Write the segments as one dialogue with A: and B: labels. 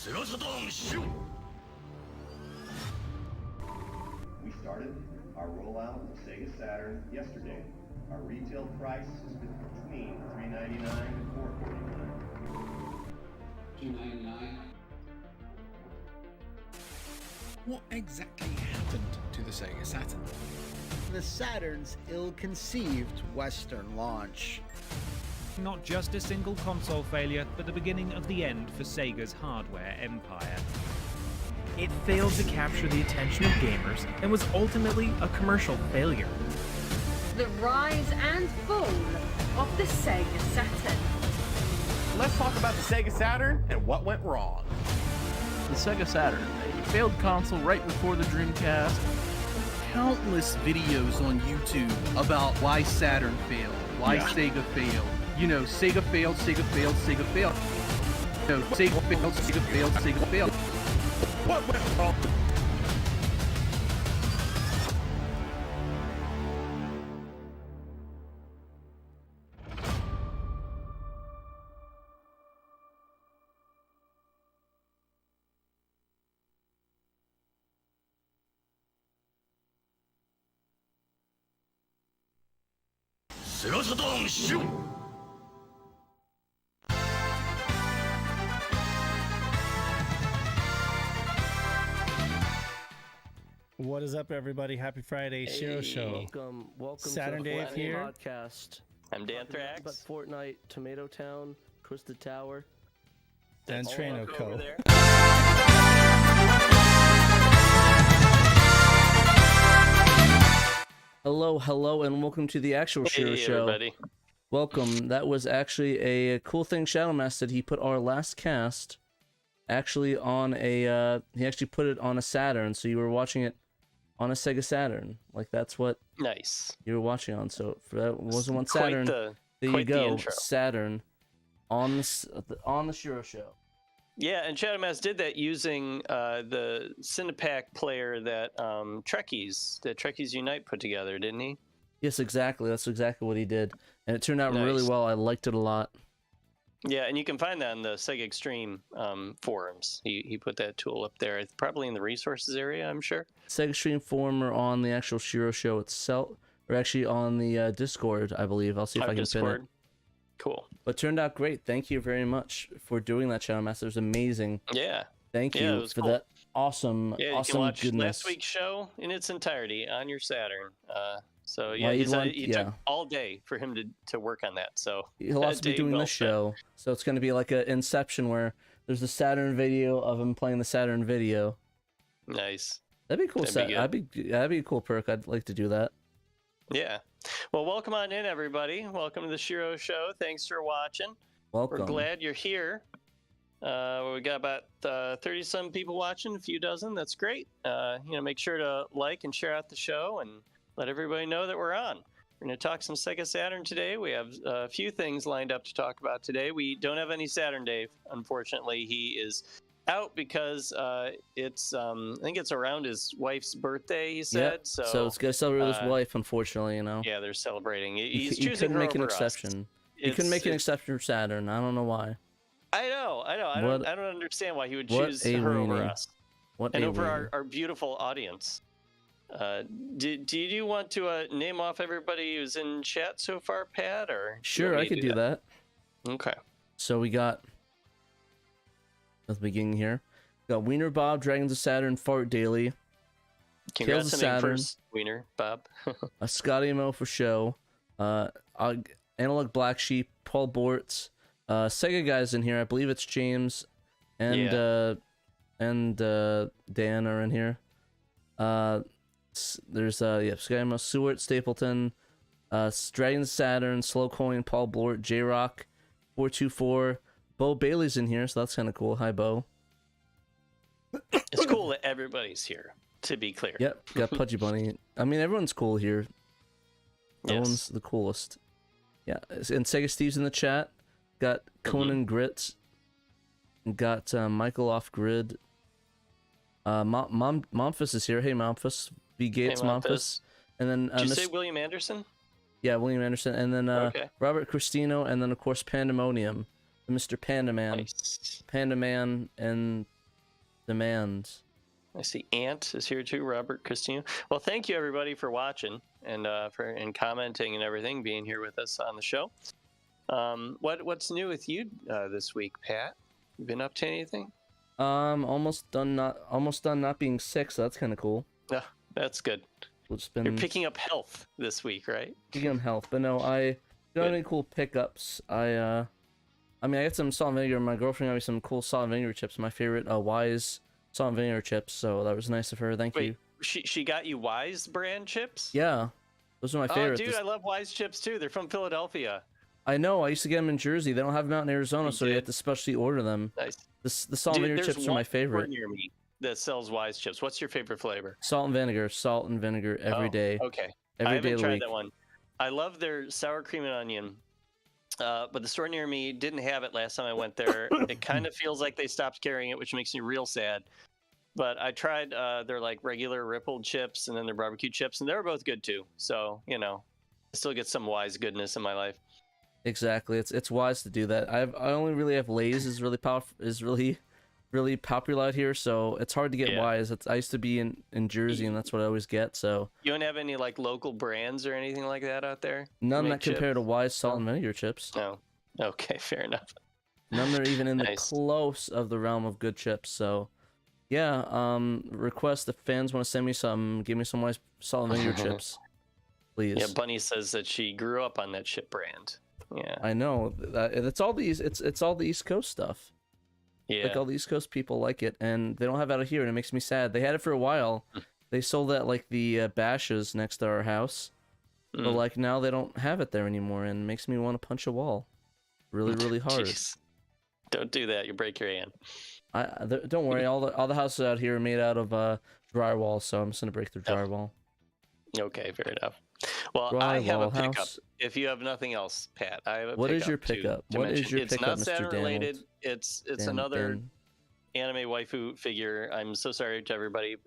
A: We started our rollout of Sega Saturn yesterday. Our retail price is between $399 and $449.
B: $299.
C: What exactly happened to the Sega Saturn?
D: The Saturn's ill-conceived Western launch.
E: Not just a single console failure, but the beginning of the end for Sega's hardware empire.
F: It failed to capture the attention of gamers and was ultimately a commercial failure.
G: The rise and fall of the Sega Saturn.
H: Let's talk about the Sega Saturn and what went wrong.
I: The Sega Saturn, a failed console right before the Dreamcast. Countless videos on YouTube about why Saturn failed, why Sega failed. You know, Sega failed, Sega failed, Sega failed. You know, Sega failed, Sega failed, Sega failed.
H: What went wrong?
J: What is up, everybody? Happy Friday, SHIRO Show.
K: Welcome
J: Saturn
K: to the
J: Dave
K: Fortnite
J: here.
K: Podcast.
L: I'm Dan Thrax.
K: But Fortnite, Tomato Town, Krista Tower.
J: Dan Trano Co.
M: Hello, and welcome to the actual SHIRO Show.
L: Everybody.
M: Welcome. That was actually a cool thing Shadowmass did. He put our last cast actually on a, he actually put it on a Saturn, so you were watching it on a Sega Saturn. Like, that's what
L: Nice.
M: you were watching on. So for that wasn't one Saturn. There you
L: quite the
M: go,
L: intro.
M: Saturn on the SHIRO Show.
L: Yeah, and Shadowmass did that using the Cinepack player that Trekkies Unite put together, didn't he?
M: Yes, exactly. That's exactly what he did, and it turned out really well. I liked it a lot.
L: Yeah, and you can find that on the Sega Extreme forums. He put that tool up there, probably in the resources area, I'm sure.
M: Sega Extreme forum or on the actual SHIRO Show itself, or actually on the Discord, I believe. I'll see if I can pin it.
L: Cool.
M: But turned out great. Thank you very much for doing that, Channel Master. It was amazing.
L: Yeah.
M: Thank you for that awesome,
L: you
M: awesome
L: can watch
M: goodness.
L: last week's show in its entirety on your Saturn. So yeah,
M: Well,
L: he took all day for him to work on that. So
M: He'll also be doing this show, so it's going to be like an Inception where there's a Saturn video of him playing the Saturn video.
L: Nice.
M: That'd be cool.
L: That'd
M: That'd be a cool perk. I'd like to do that.
L: Yeah. Well, welcome on in, everybody. Welcome to the SHIRO Show. Thanks for watching.
M: Welcome.
L: We're glad you're here. We got about 30-some people watching, a few dozen. That's great. Make sure to like and share out the show and let everybody know that we're on. We're going to talk some Sega Saturn today. We have a few things lined up to talk about today. We don't have any Saturn Dave, unfortunately. He is out because it's I think it's around his wife's birthday, he said.
M: Yep. So it's gonna celebrate his wife, unfortunately.
L: Yeah, they're celebrating. He's
M: you
L: choosing
M: couldn't
L: her
M: make an
L: over us.
M: exception. You couldn't make an exception for Saturn. I don't know why.
L: I know. I don't understand why he would choose her over us and over our beautiful audience. Do you want to name off everybody who's in chat so far, Pat? Or
M: sure, I could do that.
L: Okay.
M: So we got at the beginning here. We got Wiener Bob, Dragons of Saturn, Fart Daily.
L: Congrats
M: Tales of
L: on being
M: Saturn,
L: first, Wiener Bob.
M: Scotty Mo for show. Analog Black Sheep, Paul Bortz. Sega guys in here. I believe it's James and Dan are in here. There's Scotty Mo, Seward, Stapleton, Dragons of Saturn, Slow Coin, Paul Blort, J Rock, 424. Bo Bailey's in here, so that's kind of cool. Hi, Bo.
L: It's cool that everybody's here, to be clear.
M: Yep, got Pudgy Bunny. I mean, everyone's cool here. Everyone's the coolest. Yeah, and Sega Steve's in the chat. Got Conan Grits. Got Michael Off Grid. Momphis is here. Hey, Momphis. V Gates,
L: hey,
M: Momphis. And then
L: did you say William Anderson?
M: Yeah, William Anderson. And then
L: okay.
M: Robert Cristino. And then, of course, Pandemonium. Mr. Panda Man.
L: Nice.
M: Panda Man and Demands.
L: I see Ant is here too, Robert Christina. Well, thank you everybody for watching and commenting and everything, being here with us on the show. What's new with you this week, Pat? You been up to anything?
M: Almost done not being sick, so that's kind of cool.
L: Yeah, that's good. You're picking up health this week, right?
M: Picking up health, but no, I don't have any cool pickups. I got some salt and vinegar. My girlfriend got me some cool salt and vinegar chips. My favorite Wise salt and vinegar chips. So that was nice of her. Thank you.
L: She got you Wise brand chips?
M: Yeah, those are my favorite.
L: Oh, dude, I love Wise chips too. They're from Philadelphia.
M: I know. I used to get them in Jersey. They don't have them out in Arizona, so you have to specially order them.
L: Nice.
M: The salt and vinegar chips are my favorite.
L: Near me that sells Wise chips. What's your favorite flavor?
M: Salt and vinegar every day.
L: Okay.
M: Every
L: I
M: day
L: haven't
M: of the
L: tried
M: week.
L: that one. I love their sour cream and onion, but the store near me didn't have it last time I went there. It kind of feels like they stopped carrying it, which makes me real sad. But I tried their like regular rippled chips and then their barbecue chips, and they were both good too. So I still get some Wise goodness in my life.
M: Exactly. It's wise to do that. I only really have Lay's is really really popular out here, so it's hard to get Wise. I used to be in Jersey, and that's what I always get. So
L: you don't have any like local brands or anything like that out there?
M: None that compare to Wise salt and vinegar chips.
L: No. Okay, fair enough.
M: None that are even in the close of the realm of good chips. So yeah, request if fans want to send me some, give me some Wise salt and vinegar chips, please.
L: Yeah, Bunny says that she grew up on that chip brand. Yeah,
M: I know. It's all the East Coast stuff.
L: Yeah,
M: like all the East Coast people like it, and they don't have it out here, and it makes me sad. They had it for a while. They sold it at like the Bashes next to our house, but like now they don't have it there anymore, and it makes me want to punch a wall, really hard.
L: Jeez. Don't do that. You break your hand.
M: Don't worry. All the houses out here are made out of drywall, so I'm just gonna break their drywall.
L: Okay, fair enough. Well, I have a pickup. If you have nothing else, Pat, I have a pickup.
M: What is your pickup? What is your
L: pickup,
M: Mr.
L: It's not Saturn related.
M: Donald?
L: It's another anime waifu figure. I'm so sorry to everybody,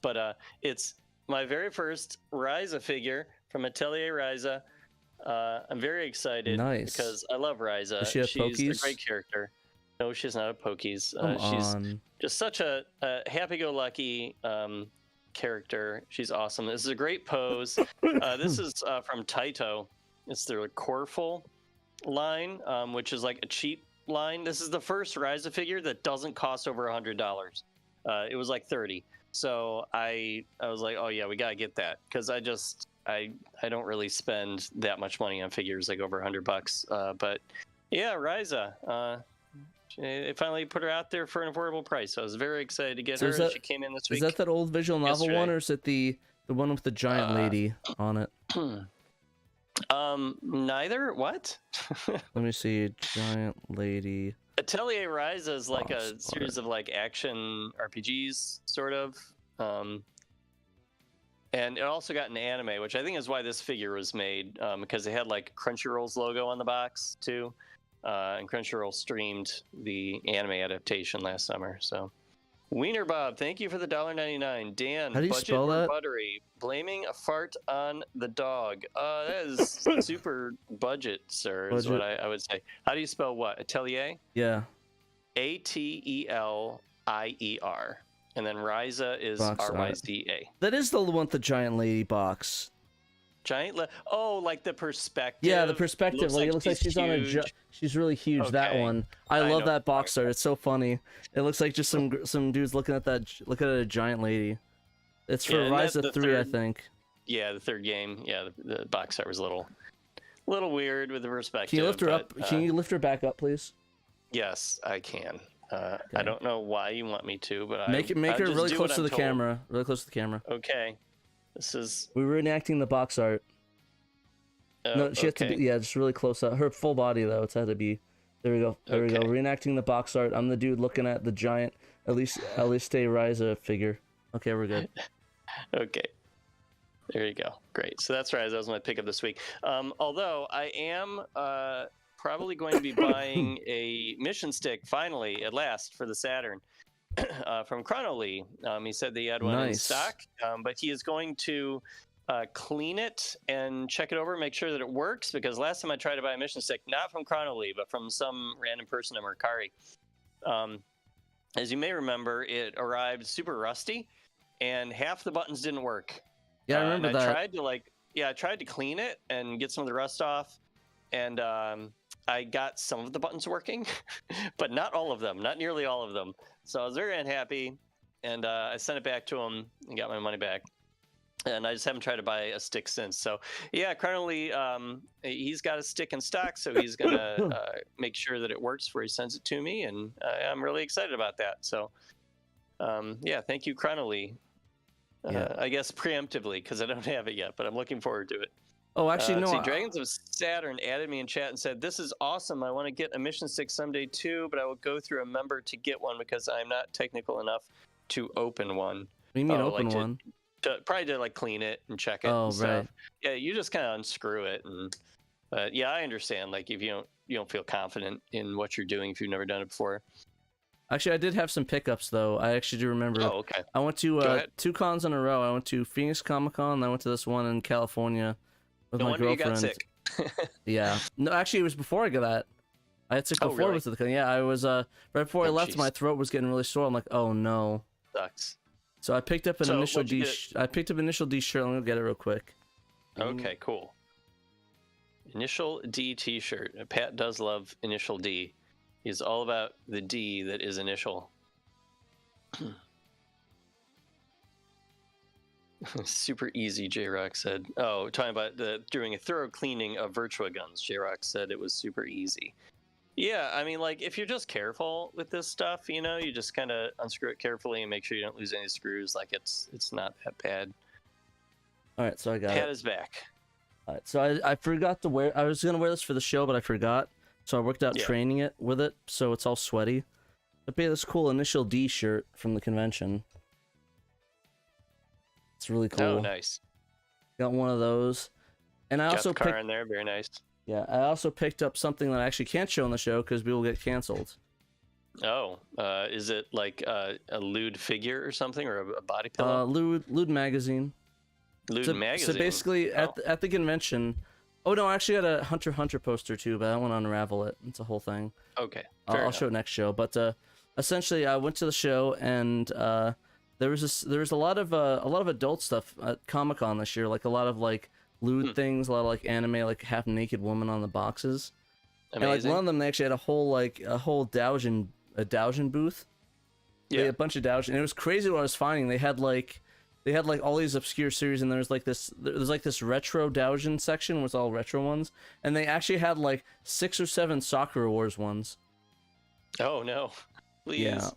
L: but it's my very first Ryza figure from Atelier Ryza. I'm very excited because I love Ryza.
M: Does she have
L: She's
M: Pokies?
L: a great character. No, she's not a Pokies.
M: She's
L: just such a happy-go-lucky character. She's awesome. This is a great pose. This is from Taito. It's their Coreful line, which is like a cheap line. This is the first Ryza figure that doesn't cost over $100. It was like $30. So I was like, oh yeah, we gotta get that, because I don't really spend that much money on figures, like over $100. But yeah, Ryza. They finally put her out there for an affordable price. So I was very excited to get her. She came in this week.
M: Is that old visual novel one, or is it the one with the giant lady on it?
L: Neither. What?
M: Let me see. Giant lady.
L: Atelier Ryza is like a series of like action RPGs, sort of. And it also got an anime, which I think is why this figure was made, because they had like Crunchyroll's logo on the box too. And Crunchyroll streamed the anime adaptation last summer. So, Wiener Bob, thank you for the $1.99. Dan,
M: how do you
L: budget
M: spell that?
L: Buttery, blaming a fart on the dog. That is super budget, sir. Is what I would say. How do you spell what? Atelier?
M: Yeah.
L: Atelier, and then Ryza is Ryza.
M: That is the one with the giant lady box.
L: Like the perspective.
M: Yeah, the perspective. It looks like she's huge. She's really huge. Okay. That one. I love that box art. It's so funny. It looks like just some dudes looking at a giant lady. It's for Ryza 3, I think.
L: Yeah, the third game. Yeah, the box art was a little weird with the perspective.
M: Can you lift her up? Can you lift her back up, please?
L: Yes, I can. Okay. I don't know why you want me to, but
M: make her really close to the camera. Really close to the camera.
L: Okay. This is.
M: We were reenacting the box art. No, she has to be, just really close up. Her full body though, it's had to be. There we go. There we go. Reenacting the box art. I'm the dude looking at the giant, at least Ryza figure. Okay, we're good.
L: Okay. There you go. Great. So that's Ryza. That was my pickup this week. Although I am probably going to be buying a mission stick finally at last for the Saturn. From Chrono Lee. He said that he had one in stock, but he is going to clean it and check it over, make sure that it works. Because last time I tried to buy a mission stick, not from Chronoli, but from some random person at Mercari, as you may remember, it arrived super rusty, and half the buttons didn't work.
M: Yeah, I remember that.
L: I tried to clean it and get some of the rust off, and I got some of the buttons working, but not all of them, not nearly all of them. So I was very unhappy, and I sent it back to him and got my money back. And I just haven't tried to buy a stick since. So yeah, currently he's got a stick in stock, so he's gonna make sure that it works before he sends it to me, and I'm really excited about that. So yeah, thank you, Chronoli. I guess preemptively, because I don't have it yet, but I'm looking forward to it.
M: Oh, actually, no.
L: Dragons of Saturn added me in chat and said, "This is awesome. I want to get a mission stick someday too, but I will go through a member to get one because I'm not technical enough to open one."
M: What do you mean open one?
L: Probably to like clean it and check it.
M: Oh,
L: and stuff.
M: right.
L: Yeah, you just kind of unscrew it, and yeah, I understand. Like if you don't feel confident in what you're doing if you've never done it before.
M: Actually, I did have some pickups though. I actually do remember.
L: Oh, okay.
M: I went to 2 cons in a row. I went to Phoenix Comic Con, and I went to this one in California with my girlfriend.
L: You got sick.
M: Yeah. No, actually, it was before I got that. I had sick before
L: really?
M: I went to the con. Yeah, I was right before I left.
L: Geez.
M: My throat was getting really sore. I'm like, oh no.
L: Sucks.
M: So I picked up an Initial D. I picked up Initial D shirt. Let me get it real quick.
L: Okay, cool. Initial D T-shirt. Pat does love Initial D. He's all about the D that is initial. Super easy, J-Rock said. Oh, talking about doing a thorough cleaning of Virtua guns. J-Rock said it was super easy. Yeah, I mean, like, if you're just careful with this stuff, you know, you just kind of unscrew it carefully and make sure you don't lose any screws. Like, it's not that bad.
M: All right, so I got
L: Pat is back.
M: All right, so I forgot to wear. I was gonna wear this for the show, but I forgot. So I worked out training it with it, so it's all sweaty. I made this cool Initial D shirt from the convention. It's really cool.
L: Oh, nice.
M: Got one of those, and I
L: got
M: also
L: the car in there. Very nice.
M: Yeah, I also picked up something that I actually can't show on the show because we will get canceled.
L: Oh, is it like a lewd figure or something, or a body pillow?
M: Lewd magazine.
L: Lewd magazine.
M: So basically, at the convention. Oh no, I actually had a Hunter x Hunter poster too, but I want to unravel it. It's a whole thing.
L: Okay.
M: I'll show it next show. But essentially, I went to the show, and there was a lot of adult stuff at Comic-Con this year, like a lot of like lewd things, a lot of like anime, like half naked woman on the boxes.
L: Amazing.
M: And like one of them, they actually had a whole Doujin booth.
L: Yeah.
M: They had a bunch of Doujin, and it was crazy what I was finding. They had like all these obscure series, and there's like this retro Doujin section with all retro ones, and they actually had like 6 or 7 Sakura Wars ones.
L: Oh no, please.
M: Yeah.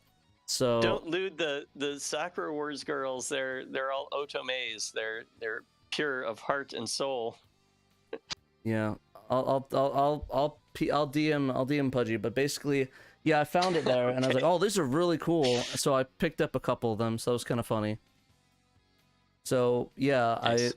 M: So
L: don't lewd the Sakura Wars girls. They're all otomes. They're pure of heart and soul.
M: Yeah, I'll DM Pudgy, but basically, yeah, I found it there, and I was like, oh, these are really cool. So I picked up a couple of them. So it was kind of funny. So yeah, nice.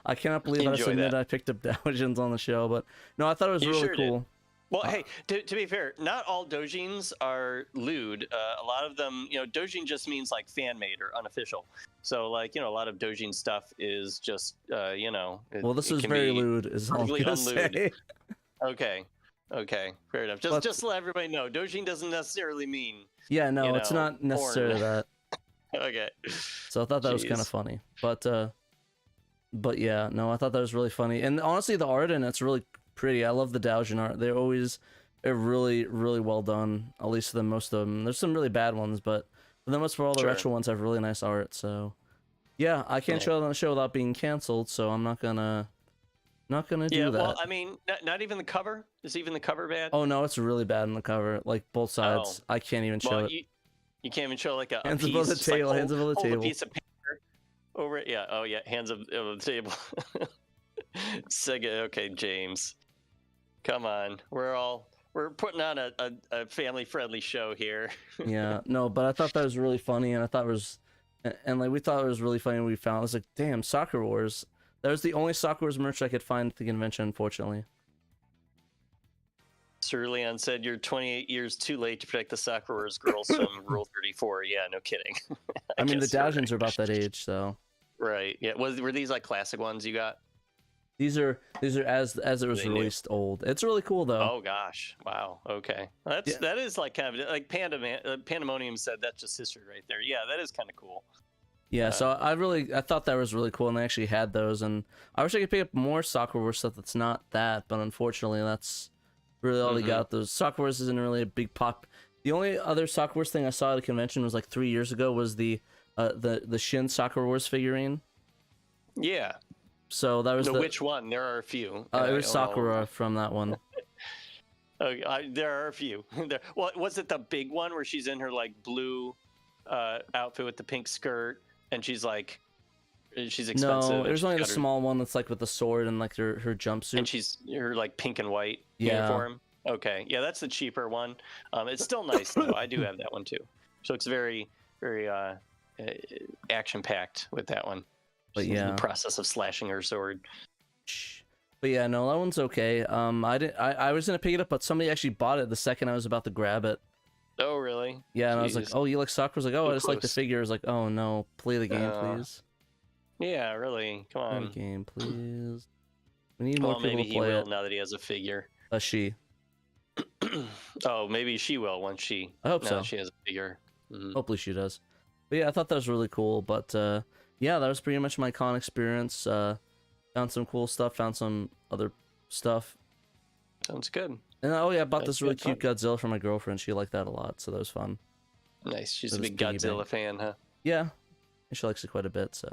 M: I cannot believe I submitted. I picked up Doujins on the show, but no, I thought it was really cool.
L: Did. Well, hey, to be fair, not all doujins are lewd. A lot of them, doujin just means like fan-made or unofficial. So like, a lot of doujin stuff is just,
M: well, this is very lewd, is all I'm gonna say.
L: Okay, fair enough. Just to let everybody know, doujin doesn't necessarily mean.
M: Yeah, no, it's not necessarily that.
L: Okay.
M: So I thought that was kind of funny, but yeah, no, I thought that was really funny, and honestly, the art in it's really pretty. I love the Doujin art. They're really, really well done. At least for most of them. There's some really bad ones, but for the most part, all the retro ones have really nice art. So yeah, I can't show it on the show without being canceled. So I'm not gonna do that.
L: Yeah, well, I mean, not even the cover. Is even the cover bad?
M: Oh no, it's really bad in the cover. Like both sides. I can't even show it.
L: You can't even show like a
M: hands
L: piece.
M: Above the table. Like, hands above the table.
L: A piece of paper over it. Yeah. Oh yeah. Hands above the table. Sega. Okay, James. Come on. We're putting on a family-friendly show here.
M: Yeah. No, but I thought that was really funny, and I thought it was, and like we thought it was really funny. When we found. I was like, damn, Sakura Wars. That was the only Sakura Wars merch I could find at the convention, unfortunately.
L: Sir Leon said you're 28 years too late to protect the Sakura Wars girls from Rule 34. Yeah, no kidding.
M: I mean, the Doujins are about that age, so.
L: Right. Yeah. Were these like classic ones you got?
M: These are as it was released old. It's really cool though.
L: Oh gosh! Wow. Okay. That is like kind of like Pandemonium said. That's just history right there. Yeah, that is kind of cool.
M: Yeah. So I thought that was really cool, and they actually had those. And I wish I could pick up more Soccer Wars stuff that's not that, but unfortunately, that's really all they got. Those Soccer Wars isn't really a big pop. The only other Soccer Wars thing I saw at a convention was like 3 years ago was the Shin Soccer Wars figurine.
L: Yeah.
M: So that was
L: which one? There are a few.
M: It was Sakura from that one.
L: There are a few. Well, was it the big one where she's in her like blue outfit with the pink skirt and she's expensive?
M: No, there's only the small one that's like with the sword and like her jumpsuit.
L: And she's her like pink and white
M: Yeah.
L: uniform. Okay, yeah, that's the cheaper one. It's still nice though. I do have that one too. So it's very, very action packed with that one.
M: But
L: She's in
M: yeah,
L: the process of slashing her sword.
M: But yeah, no, that one's okay. I was gonna pick it up, but somebody actually bought it the second I was about to grab it.
L: Oh really?
M: Yeah, and I was like, oh, you like soccer? I was like, oh, I just like the
L: close.
M: figure. I was like, oh no, play the game, please.
L: Yeah, really. Come
M: Play
L: on.
M: the game, please. We need more
L: Well,
M: people
L: maybe
M: to
L: he
M: play
L: will
M: it.
L: now that he has a figure.
M: She.
L: Oh, maybe she will once she.
M: I hope
L: now
M: so.
L: that she has a figure.
M: Hopefully she does. But yeah, I thought that was really cool. But yeah, that was pretty much my con experience. Found some cool stuff. Found some other stuff.
L: Sounds good.
M: And oh yeah, I bought
L: That's
M: this really
L: good
M: cute Godzilla for my girlfriend. She liked that a lot, so that was fun.
L: Nice. She's
M: It
L: a
M: was
L: big
M: piggy
L: Godzilla
M: bank.
L: fan, huh?
M: Yeah, and she likes it quite a bit. So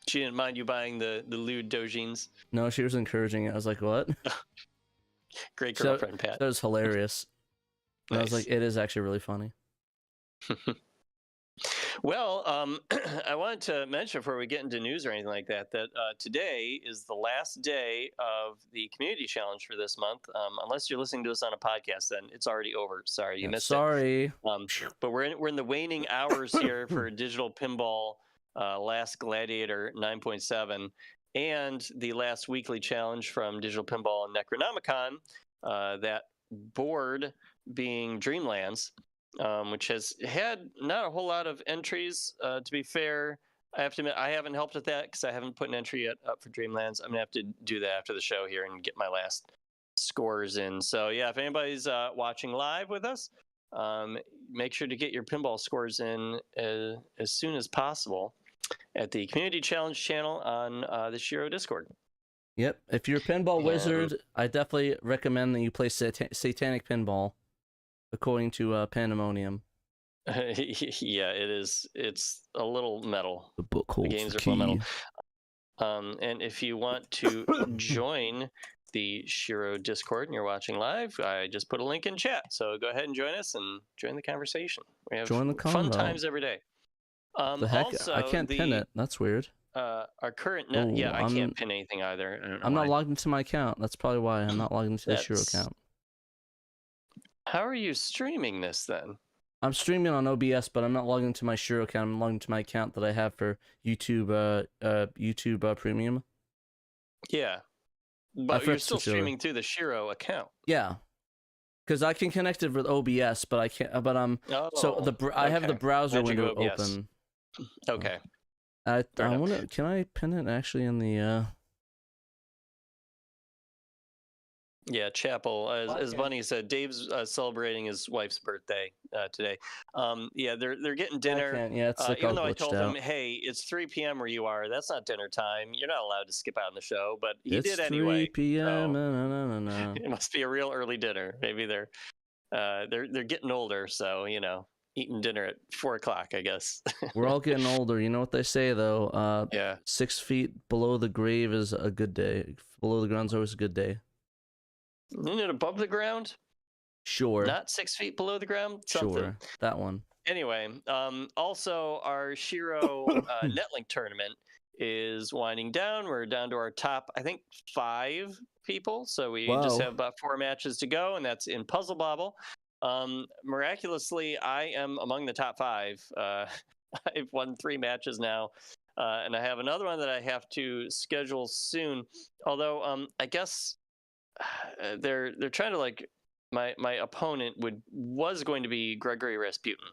L: She didn't mind you buying the lewd dojins.
M: no, she was encouraging it. I was like, what?
L: Great
M: So-
L: girlfriend, Pat.
M: That was hilarious. And I was
L: Nice.
M: like, it is actually really funny.
L: Well, I wanted to mention before we get into news or anything like that, that today is the last day of the community challenge for this month. Unless you're listening to us on a podcast, then it's already over. Sorry, you missed
M: Sorry.
L: it. But we're in the waning hours here for Digital Pinball Last Gladiator 9.7 and the last weekly challenge from Digital Pinball and Necronomicon. That board being Dreamlands. Which has had not a whole lot of entries. To be fair, I have to admit I haven't helped with that because I haven't put an entry yet up for Dreamlands. I'm gonna have to do that after the show here and get my last scores in. So yeah, if anybody's watching live with us, make sure to get your pinball scores in as soon as possible at the Community Challenge channel on the SHIRO Discord.
M: Yep. If you're a pinball wizard, I definitely recommend that you play Satanic Pinball, according to Pandemonium.
L: Yeah, it is. It's a little metal.
M: The book holds
L: games
M: the
L: are full
M: key.
L: metal. And if you want to join the SHIRO Discord and you're watching live, I just put a link in chat. So go ahead and join us and join the conversation. We have
M: Join the
L: fun
M: convo.
L: times every day.
M: The heck?
L: Also,
M: I can't pin it. That's weird.
L: Our current
M: Oh,
L: yeah, I
M: I'm-
L: can't pin anything either. I don't know
M: I'm not
L: why.
M: logged into my account. That's probably why I'm not logged into the SHIRO
L: That's-
M: account.
L: How are you streaming this then?
M: I'm streaming on OBS, but I'm not logged into my SHIRO account. I'm logged into my account that I have for YouTube. YouTube Premium.
L: Yeah,
M: I
L: but you're
M: forgot
L: still
M: to switch over.
L: streaming through the SHIRO account.
M: Yeah, because I can connect it with OBS, but I can't. But so I have the
L: okay.
M: browser
L: Magic
M: window
L: OBS.
M: open.
L: Okay.
M: I
L: Fair enough.
M: want to. Can I pin it actually in the?
L: Yeah, Chapel. As Bunny said, Dave's celebrating his wife's birthday today. Yeah, they're getting dinner.
M: can't, yeah, it's like
L: even
M: all
L: though I
M: glitched
L: told him,
M: out.
L: hey, it's 3 p.m. where you are. That's not dinner time. You're not allowed to skip out on the show, but he
M: It's
L: did anyway.
M: 3 p.m.
L: so it must be a real early dinner. Maybe they're getting older, so eating dinner at 4 o'clock, I guess.
M: We're all getting older. You know what they say though.
L: Yeah.
M: 6 feet below the grave is a good day. Below the ground's always a good day.
L: Isn't it above the ground?
M: Sure.
L: Not 6 feet below the ground? Something.
M: Sure. That one.
L: Anyway, also our SHIRO Netlink tournament is winding down. We're down to our top, I think, 5 people. So we just
M: Wow.
L: have about 4 matches to go, and that's in Puzzle Bobble. Miraculously, I am among the top 5. I've won 3 matches now. And I have another one that I have to schedule soon. Although I guess they're trying to my opponent was going to be Gregory Rasputin.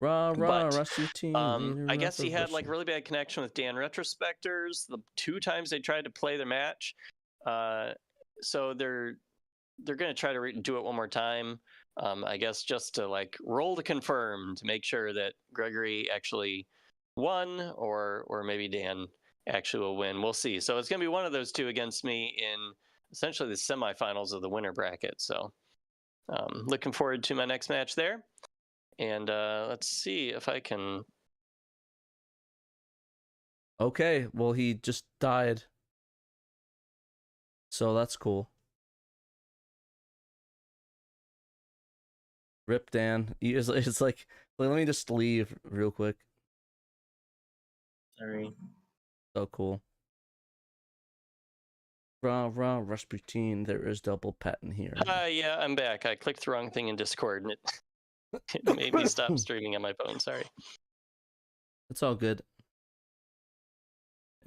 M: Rah rah,
L: But,
M: Rasputin.
L: I guess he had like really bad connection with Dan Retrospectors the 2 times they tried to play the match. So they're going to try to do it one more time. I guess just to like roll to confirm to make sure that Gregory actually won, or maybe Dan actually will win. We'll see. So it's going to be one of those two against me in essentially the semifinals of the winner bracket. So looking forward to my next match there. And let's see if I can.
M: Okay, well, he just died. So that's cool. Rip Dan. It's like, let me just leave real quick.
K: Sorry.
M: So cool. Rah rah, Rasputin. There is double patent here.
L: Yeah, I'm back. I clicked the wrong thing in Discord and it made me stop streaming on my phone. Sorry.
M: It's all good.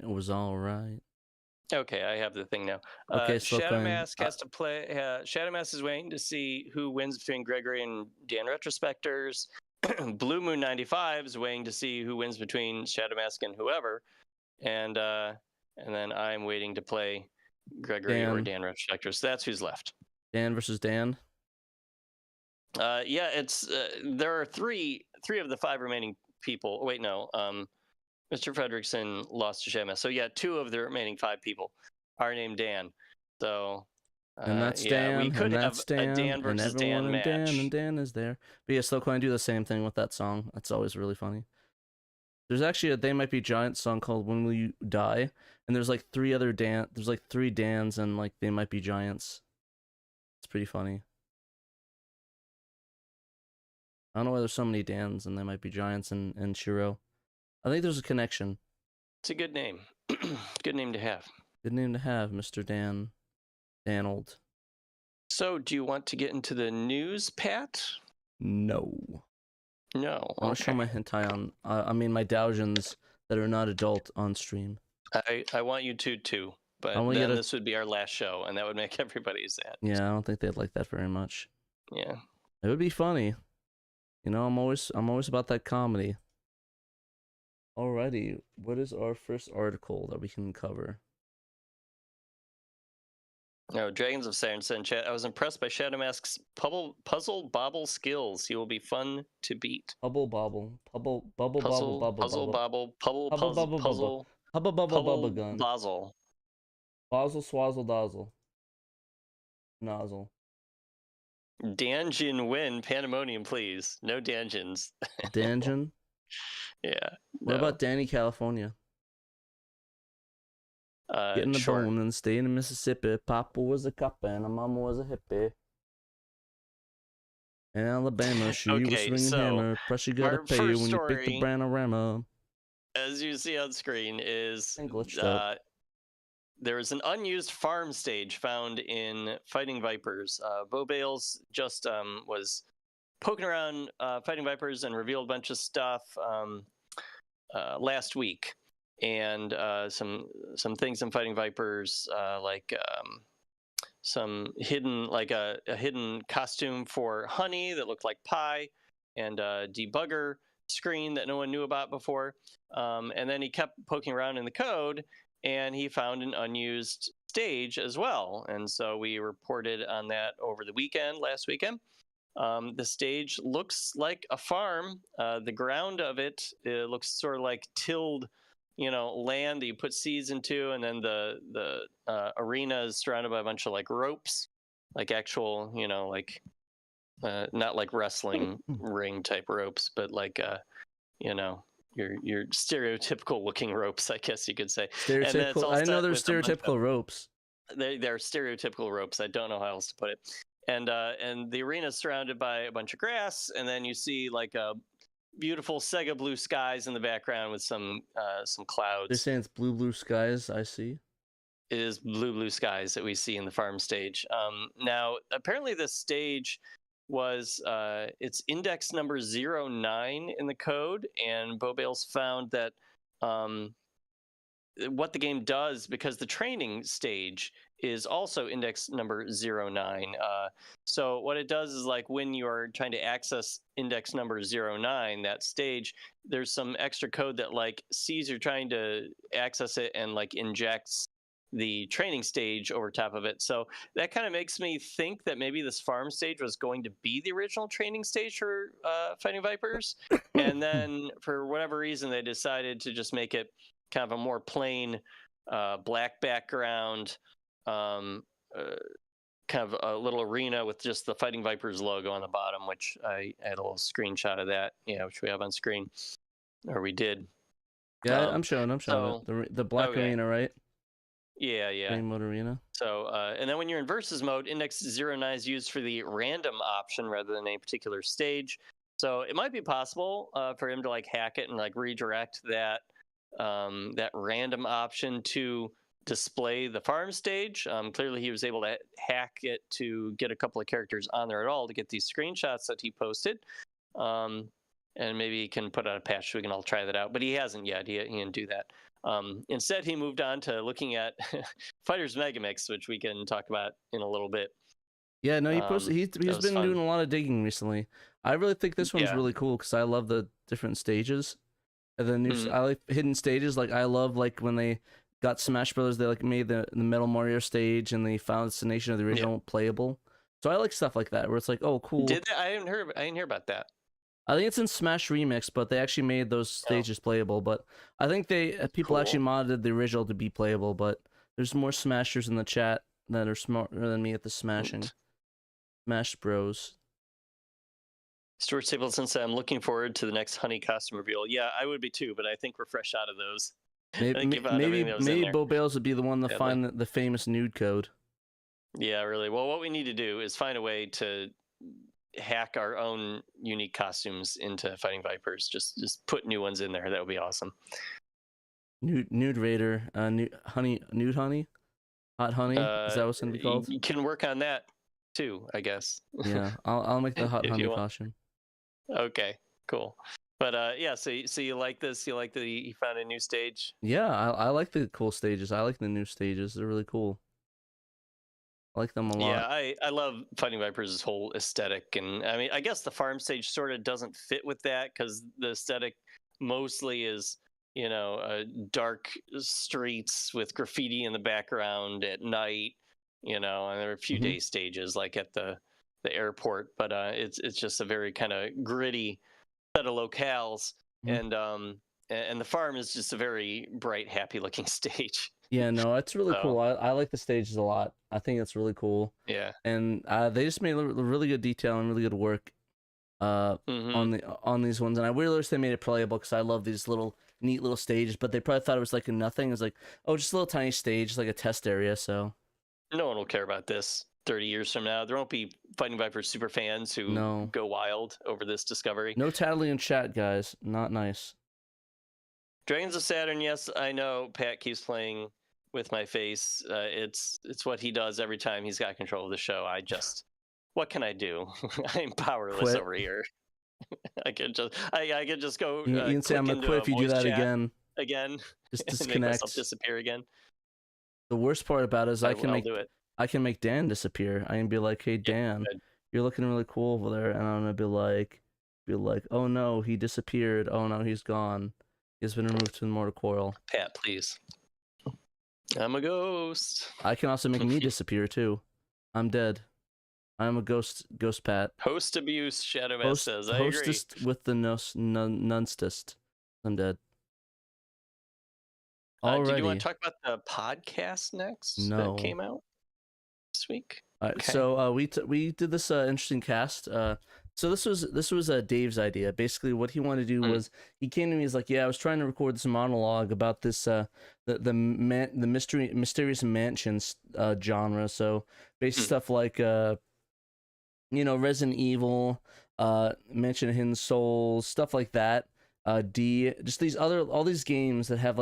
M: It was all right.
L: Okay, I have the thing now.
M: Okay,
L: Shadow Mask has to play. Shadow Mask is waiting to see who wins between Gregory and Dan Retrospectors. Blue Moon 95 is waiting to see who wins between Shadow Mask and whoever, and then I'm waiting to play Gregory or Dan Retrospectors. So that's who's left.
M: Dan versus Dan.
L: Yeah, it's there are three of the 5 remaining people. Wait, no. Mr. Fredrickson lost to Shadow Mask. So yeah, 2 of the remaining 5 people are named Dan. So
M: and that's
L: yeah,
M: Dan.
L: we could
M: and
L: have
M: that's Dan,
L: a Dan versus
M: and everyone
L: Dan match.
M: And Dan is there. But yeah, still going to do the same thing with that song. That's always really funny. There's actually a They Might Be Giants song called When Will You Die? And there's like 3 other Dan. There's like 3 Dans and like They Might Be Giants. It's pretty funny. I don't know why there's so many Dans and They Might Be Giants and SHIRO. I think there's a connection.
L: It's a good name. Good name to have.
M: Good name to have, Mr. Dan. Danold.
L: So, do you want to get into the news, Pat?
M: No.
L: No.
M: I want to show my hentai on. I mean, my doujins that are not adult on stream.
L: I want you to too, but then this would be our last show, and that would make everybody sad.
M: Yeah, I don't think they'd like that very much.
L: Yeah.
M: It would be funny. You know, I'm always about that comedy. Alrighty, what is our first article that we can cover?
L: No, Dragons of Saturn said in chat, I was impressed by Shadow Mask's puzzle bobble skills. He will be fun to beat.
M: Bubble bobble. Puzzle
L: bobble
M: gun.
L: Basil.
M: Basil swazzle dazzle. Nozzle.
L: Danjin win. Pandemonium, please. No Danjins.
M: Danjin?
L: Yeah.
M: What about Danny, California? Getting the bone and staying in Mississippi. Papa was a copper and mama was a hippie. In Alabama, she was swinging hammer. Pressure gotta pay you when you pick the Branorama.
L: As you see on screen, is there is an unused farm stage found in Fighting Vipers. Bo Bales just was poking around Fighting Vipers and revealed a bunch of stuff last week. And some things in Fighting Vipers, like some hidden, like a hidden costume for Honey that looked like pie, and a debugger screen that no one knew about before. And then he kept poking around in the code, and he found an unused stage as well. And so we reported on that over the weekend, last weekend. The stage looks like a farm. The ground of it looks sort of like tilled, land that you put seeds into, and then the arena is surrounded by a bunch of like ropes, like actual, not like wrestling ring type ropes, but like your stereotypical looking ropes, I guess you could say.
M: Stereotypical. I know there's stereotypical ropes.
L: They're stereotypical ropes. I don't know how else to put it. And the arena is surrounded by a bunch of grass, and then you see like a beautiful Sega blue skies in the background with some clouds.
M: They're saying it's blue skies. I see.
L: It is blue skies that we see in the farm stage. Now, apparently, this stage was it's index number 09 in the code, and Bo Bales found that what the game does, because the training stage is also index number 09. So what it does is like when you are trying to access index number 09, that stage, there's some extra code that like sees you're trying to access it and like injects the training stage over top of it. So that kind of makes me think that maybe this farm stage was going to be the original training stage for Fighting Vipers. And then for whatever reason, they decided to just make it kind of a more plain black background, kind of a little arena with just the Fighting Vipers logo on the bottom, which I had a little screenshot of that, which we have on screen, or we did.
M: Yeah, I'm showing it. The black arena, right?
L: Yeah.
M: Game mode arena.
L: So, and then when you're in versus mode, index 09 is used for the random option rather than a particular stage. So it might be possible for him to like hack it and like redirect that that random option to display the farm stage. Clearly, he was able to hack it to get a couple of characters on there at all to get these screenshots that he posted. And maybe he can put out a patch so we can all try that out. But he hasn't yet. He didn't do that. Instead, he moved on to looking at Fighters Megamix, which we can talk about in a little bit.
M: Yeah, no, he posted. He's been doing a lot of digging recently. I really think this one's really cool because I love the different stages. And then I like hidden stages. Like I love like when they got Smash Brothers, they like made the Metal Mario stage and the Final Destination of the original playable. So I like stuff like that where it's like, oh, cool.
L: Did that? I didn't hear about that.
M: I think it's in Smash Remix, but they actually made those stages playable. But I think people actually modded the original to be playable. But there's more Smashers in the chat that are smarter than me at the smashing. Smash Bros.
L: Stuart Stapleton said, "I'm looking forward to the next Honey costume reveal." Yeah, I would be too, but I think we're fresh out of those.
M: Maybe Bo Bales would be the one to find the famous nude code.
L: Yeah, really. Well, what we need to do is find a way to hack our own unique costumes into Fighting Vipers. Just put new ones in there. That would be awesome.
M: Nude Raider, nude honey, hot honey. Is that what's gonna be called?
L: You can work on that too, I guess.
M: Yeah, I'll make the hot honey costume.
L: Okay, cool. But so you like this? You like that he found a new stage?
M: Yeah, I like the cool stages. I like the new stages. They're really cool. I like them a lot.
L: Yeah, I love Fighting Vipers' whole aesthetic, and I mean, I guess the farm stage sort of doesn't fit with that because the aesthetic mostly is, dark streets with graffiti in the background at night, and there are a few day stages like at the airport, but it's just a very kind of gritty set of locales, and the farm is just a very bright, happy looking stage.
M: Yeah, no, it's really cool. I like the stages a lot. I think it's really cool.
L: Yeah,
M: and they just made really good detail and really good work on these ones. And I really wish they made it playable because I love these neat little stages. But they probably thought it was like nothing. It was like, oh, just a little tiny stage, like a test area. So
L: no one will care about this 30 years from now. There won't be Fighting Vipers super fans who go wild over this discovery.
M: No tattling in chat, guys. Not nice.
L: Dragons of Saturn, yes, I know Pat keeps playing with my face. It's what he does every time he's got control of the show. What can I do? I'm powerless over here. I could just go.
M: You can say I'm gonna quit if you do that again. Just disconnect.
L: Make myself disappear again.
M: The worst part about it is I can make Dan disappear. I can be like, hey Dan, you're looking really cool over there, and I'm gonna be like, oh no, he disappeared. Oh no, he's gone. He's been removed from the mortal coil.
L: Pat, please. I'm a ghost.
M: I can also make me disappear too. I'm dead. I'm a ghost Pat.
L: Host abuse, Shadow Man says. I agree.
M: Hostest with the nunstest. I'm dead.
L: Do you want to talk about the podcast next?
M: No.
L: That came out this week.
M: Okay. So we did this interesting cast. So this was Dave's idea. Basically, what he wanted to do was he came to me. He's like, "Yeah, I was trying to record this monologue about this the mysterious mansions genre. So basically stuff like Resident Evil, Mansion of Hidden Souls, stuff like that. Just all these games that have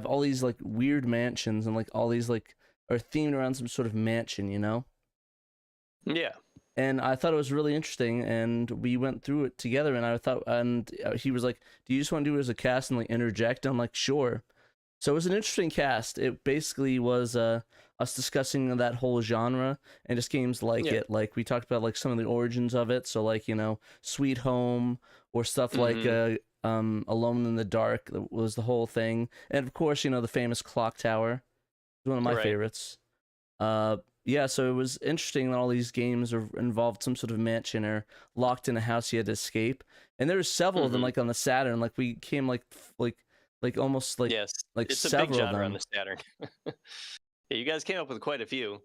M: all these like weird mansions and like all these like are themed around some sort of mansion,
L: Yeah.
M: And I thought it was really interesting, and we went through it together. And he was like, "Do you just want to do it as a cast and like interject?" I'm like, "Sure." So it was an interesting cast. It basically was us discussing that whole genre and just games like it. Like we talked about like some of the origins of it. So like, you know, Sweet Home or stuff like Alone in the Dark was the whole thing. And of course, you know, the famous Clock Tower is one of my favorites. Yeah, so it was interesting that all these games involved some sort of mansion or locked in a house you had to escape. And there were several of them like on the Saturn. Like we came like almost like like
L: it's
M: several
L: a big genre
M: of them
L: on the Saturn. Yeah, you guys came up with quite a few.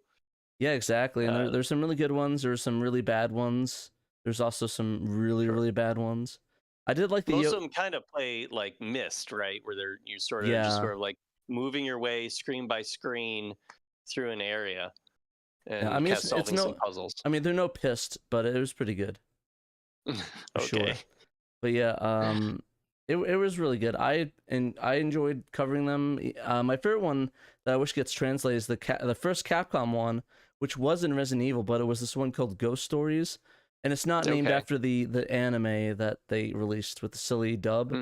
M: Yeah, exactly. And there's some really good ones. There's some really bad ones. There's also some really bad ones. I did like the
L: most of them kind of play like Myst, right? Where you sort of just sort of like moving your way screen by screen through an area and
M: I mean,
L: solving some puzzles.
M: I mean, they're no pissed, but it was pretty good.
L: Okay.
M: Sure. But yeah, it was really good. I enjoyed covering them. My favorite one that I wish gets translated is the first Capcom one, which was in Resident Evil, but it was this one called Ghost Stories, and it's not named after the anime that they released with the silly dub.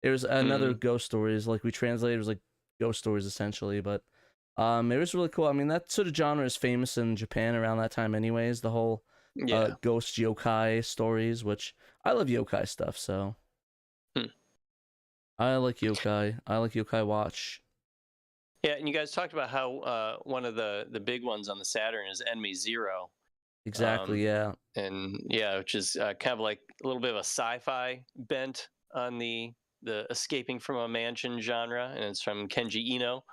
M: It was another Ghost Stories, like we translated, it was like Ghost Stories essentially, but it was really cool. I mean, that sort of genre is famous in Japan around that time anyways, the whole ghost yokai stories, which I love yokai stuff, so I like yokai. I like Yokai Watch.
L: Yeah, and you guys talked about how one of the big ones on the Saturn is Enemy Zero.
M: Exactly, yeah.
L: And yeah, which is kind of like a little bit of a sci-fi bent on the escaping from a mansion genre, and it's from Kenji Eno.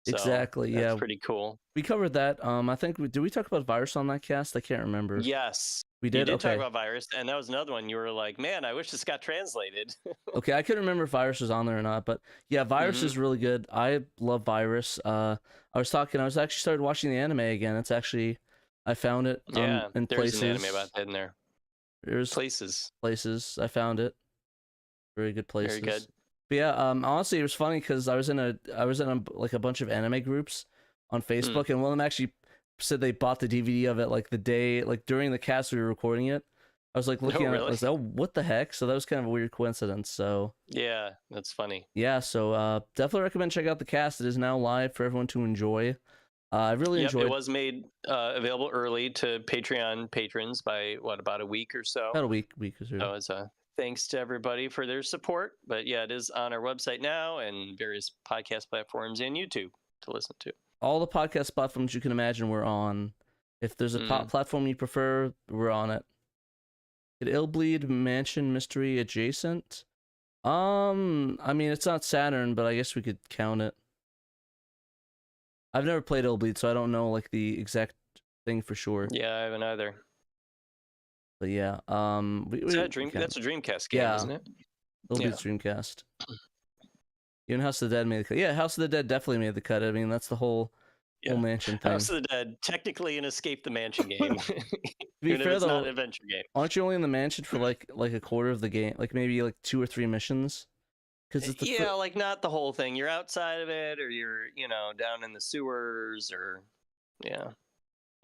L: So
M: exactly, yeah.
L: That's pretty cool.
M: We covered that. I think did we talk about Virus on that cast? I can't remember.
L: Yes.
M: We did?
L: You did
M: Okay.
L: talk about Virus, and that was another one. You were like, man, I wish this got translated.
M: Okay, I couldn't remember if Virus was on there or not, but yeah, Virus is really good. I love Virus. I was actually started watching the anime again. It's actually, I found it in
L: there's
M: places.
L: an anime about that in there.
M: There's
L: Places.
M: I found it. Very good places.
L: Very good.
M: But yeah, honestly, it was funny because I was in a like a bunch of anime groups on Facebook, and one of them actually said they bought the DVD of it like the day, like during the cast we were recording it. I was like looking at it, I was like, oh, what the heck? So that was kind of a weird coincidence. So
L: yeah, that's funny.
M: Yeah, so definitely recommend check out the cast. It is now live for everyone to enjoy. I really enjoyed.
L: It was made available early to Patreon patrons by about a week or so.
M: About a week or so.
L: So it's thanks to everybody for their support. But yeah, it is on our website now and various podcast platforms and YouTube to listen to.
M: All the podcast platforms you can imagine we're on. If there's a platform you prefer, we're on it. Illbleed Mansion Mystery adjacent? I mean, it's not Saturn, but I guess we could count it. I've never played Illbleed, so I don't know like the exact thing for sure.
L: Yeah, I haven't either.
M: But yeah,
L: that's a Dreamcast game, isn't it?
M: Illbleed's Dreamcast. Even House of the Dead made the cut. Yeah, House of the Dead definitely made the cut. I mean, that's the whole mansion thing.
L: House of the Dead, technically an Escape the Mansion game.
M: To be fair,
L: it's
M: though,
L: not an adventure game.
M: Aren't you only in the mansion for like a quarter of the game? Like maybe like 2 or 3 missions? Because it's
L: like not the whole thing. You're outside of it, or you're down in the sewers, or
M: Yeah,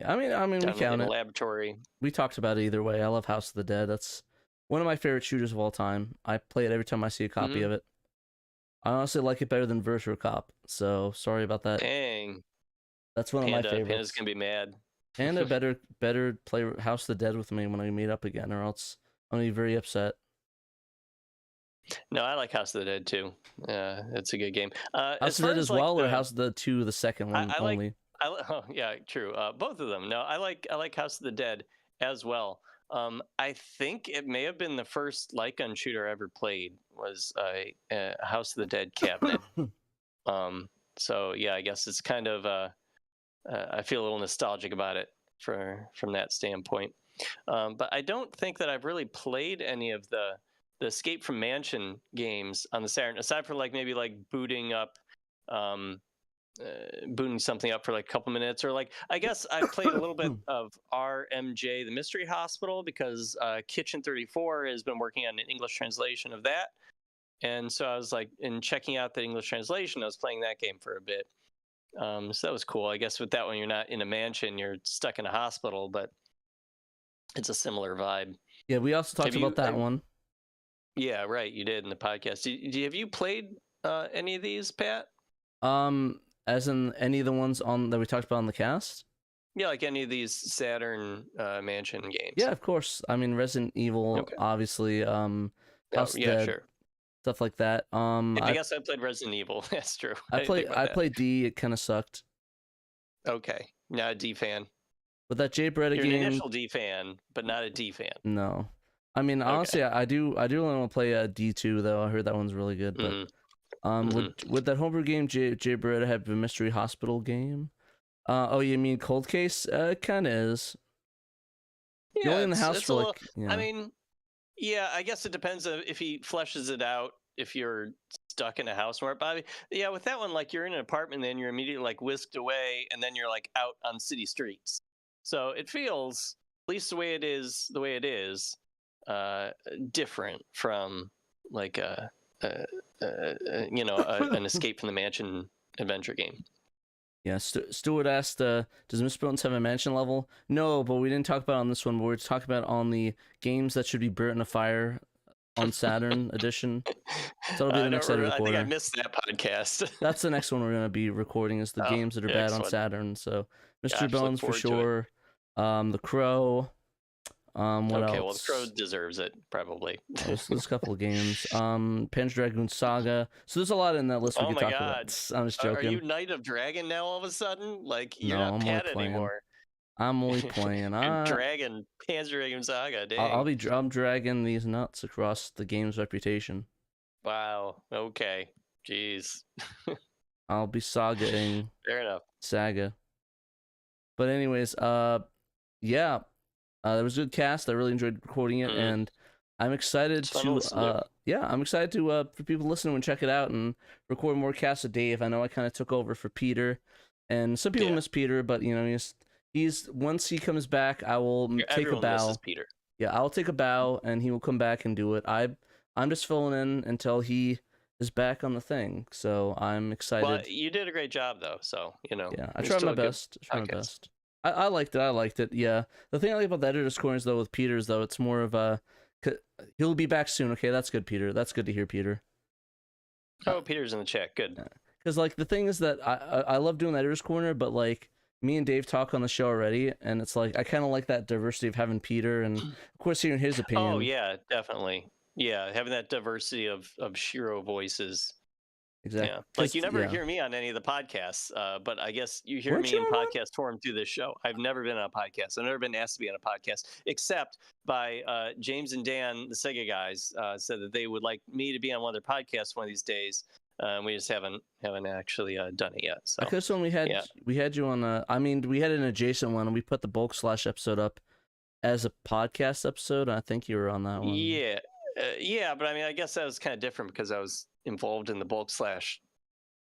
M: I mean we count it.
L: Laboratory.
M: We talked about it either way. I love House of the Dead. That's one of my favorite shooters of all time. I play it every time I see a copy of it. I honestly like it better than Virtua Cop. So sorry about that.
L: Dang.
M: That's one of my favorites.
L: Panda's gonna be mad.
M: Panda better play House of the Dead with me when we meet up again, or else I'm gonna be very upset.
L: No, I like House of the Dead too. It's a good game.
M: House of the Dead as well, or House of the 2, the second one only?
L: Oh yeah, true. Both of them. No, I like House of the Dead as well. I think it may have been the first light gun shooter I ever played was a House of the Dead cabinet. So yeah, I guess it's kind of I feel a little nostalgic about it from that standpoint. But I don't think that I've really played any of the Escape from Mansion games on the Saturn, aside from maybe booting something up for a couple minutes, or I guess I played a little bit of RMJ, the Mystery Hospital, because Kitchen 34 has been working on an English translation of that. And so I was in checking out the English translation, I was playing that game for a bit. So that was cool. I guess with that one, you're not in a mansion, you're stuck in a hospital, but it's a similar vibe.
M: Yeah, we also talked about that one.
L: Yeah, right. You did in the podcast. Have you played any of these, Pat?
M: As in any of the ones on that we talked about on the cast?
L: Yeah, like any of these Saturn Mansion games.
M: Yeah, of course. I mean, Resident Evil, obviously. House Dead,
L: sure.
M: stuff like that.
L: I guess I played Resident Evil. That's true.
M: I played D. It kind of sucked.
L: Okay, not a D fan.
M: But that Jay Beretta
L: You're
M: game.
L: an initial D fan, but not a D fan.
M: No, I mean honestly, I do really want to play a D2 though. I heard that one's really good. But would that homebrew game Jay Beretta have a Mystery Hospital game? Oh, you mean Cold Case? It kind of is.
L: Yeah,
M: you're only in the house for like.
L: I mean, yeah, I guess it depends if he fleshes it out. If you're stuck in a house more, but yeah, with that one, like you're in an apartment, then you're immediately like whisked away, and then you're like out on city streets. So it feels, at least the way it is, different from like an Escape from the Mansion adventure game.
M: Yeah, Stuart asked, does Miss Bones have a mansion level? No, but we didn't talk about it on this one. But we're talking about on the games that should be burnt in a fire on Saturn edition. So that'll be the next recorder.
L: I think I missed that podcast.
M: That's the next one we're gonna be recording is the games that are bad on Saturn. So Mr. Bones for sure. The Crow. What else?
L: Well, the Crow deserves it probably.
M: There's a couple of games. Panzer Dragoon Saga. So there's a lot in that list we could talk about. I'm just joking.
L: Are you Knight of Dragon now all of a sudden? Like you're not Pat anymore.
M: I'm only playing.
L: Dragon, Panzer Dragoon Saga. Dang.
M: I'm dragging these nuts across the game's reputation.
L: Wow. Okay. Jeez.
M: I'll be sagaing.
L: Fair enough.
M: Saga. But anyways, yeah, there was a good cast. I really enjoyed recording it, and I'm excited to I'm excited to for people listening and check it out and record more casts with Dave. I know I kind of took over for Peter, and some people miss Peter, but you know he's once he comes back, I will take a bow.
L: Misses Peter.
M: Yeah, I'll take a bow, and he will come back and do it. I'm just filling in until he is back on the thing, so I'm excited.
L: Well, you did a great job though, so you know.
M: Yeah, I tried my best. I liked it. Yeah, the thing I like about the editor's corners though with Peter's though, it's more of a he'll be back soon. Okay, that's good, Peter. That's good to hear, Peter.
L: Oh, Peter's in the chat. Good.
M: Because like the thing is that I love doing the editor's corner, but like me and Dave talk on the show already, and it's like I kind of like that diversity of having Peter and of course hearing his opinion.
L: Oh yeah, definitely. Yeah, having that diversity of SHIRO voices.
M: Exactly.
L: Yeah. Like you never hear me on any of the podcasts, but I guess you hear me in podcast form through this show. I've never been on a podcast. I've never been asked to be on a podcast, except by James and Dan, the Sega guys, said that they would like me to be on one of their podcasts one of these days. We just haven't actually done it yet. So
M: because when we had you on I mean we had an adjacent one and we put the bulk slash episode up as a podcast episode. I think you were on that one.
L: Yeah. Yeah, but I mean, I guess that was kind of different because I was involved in the bulk slash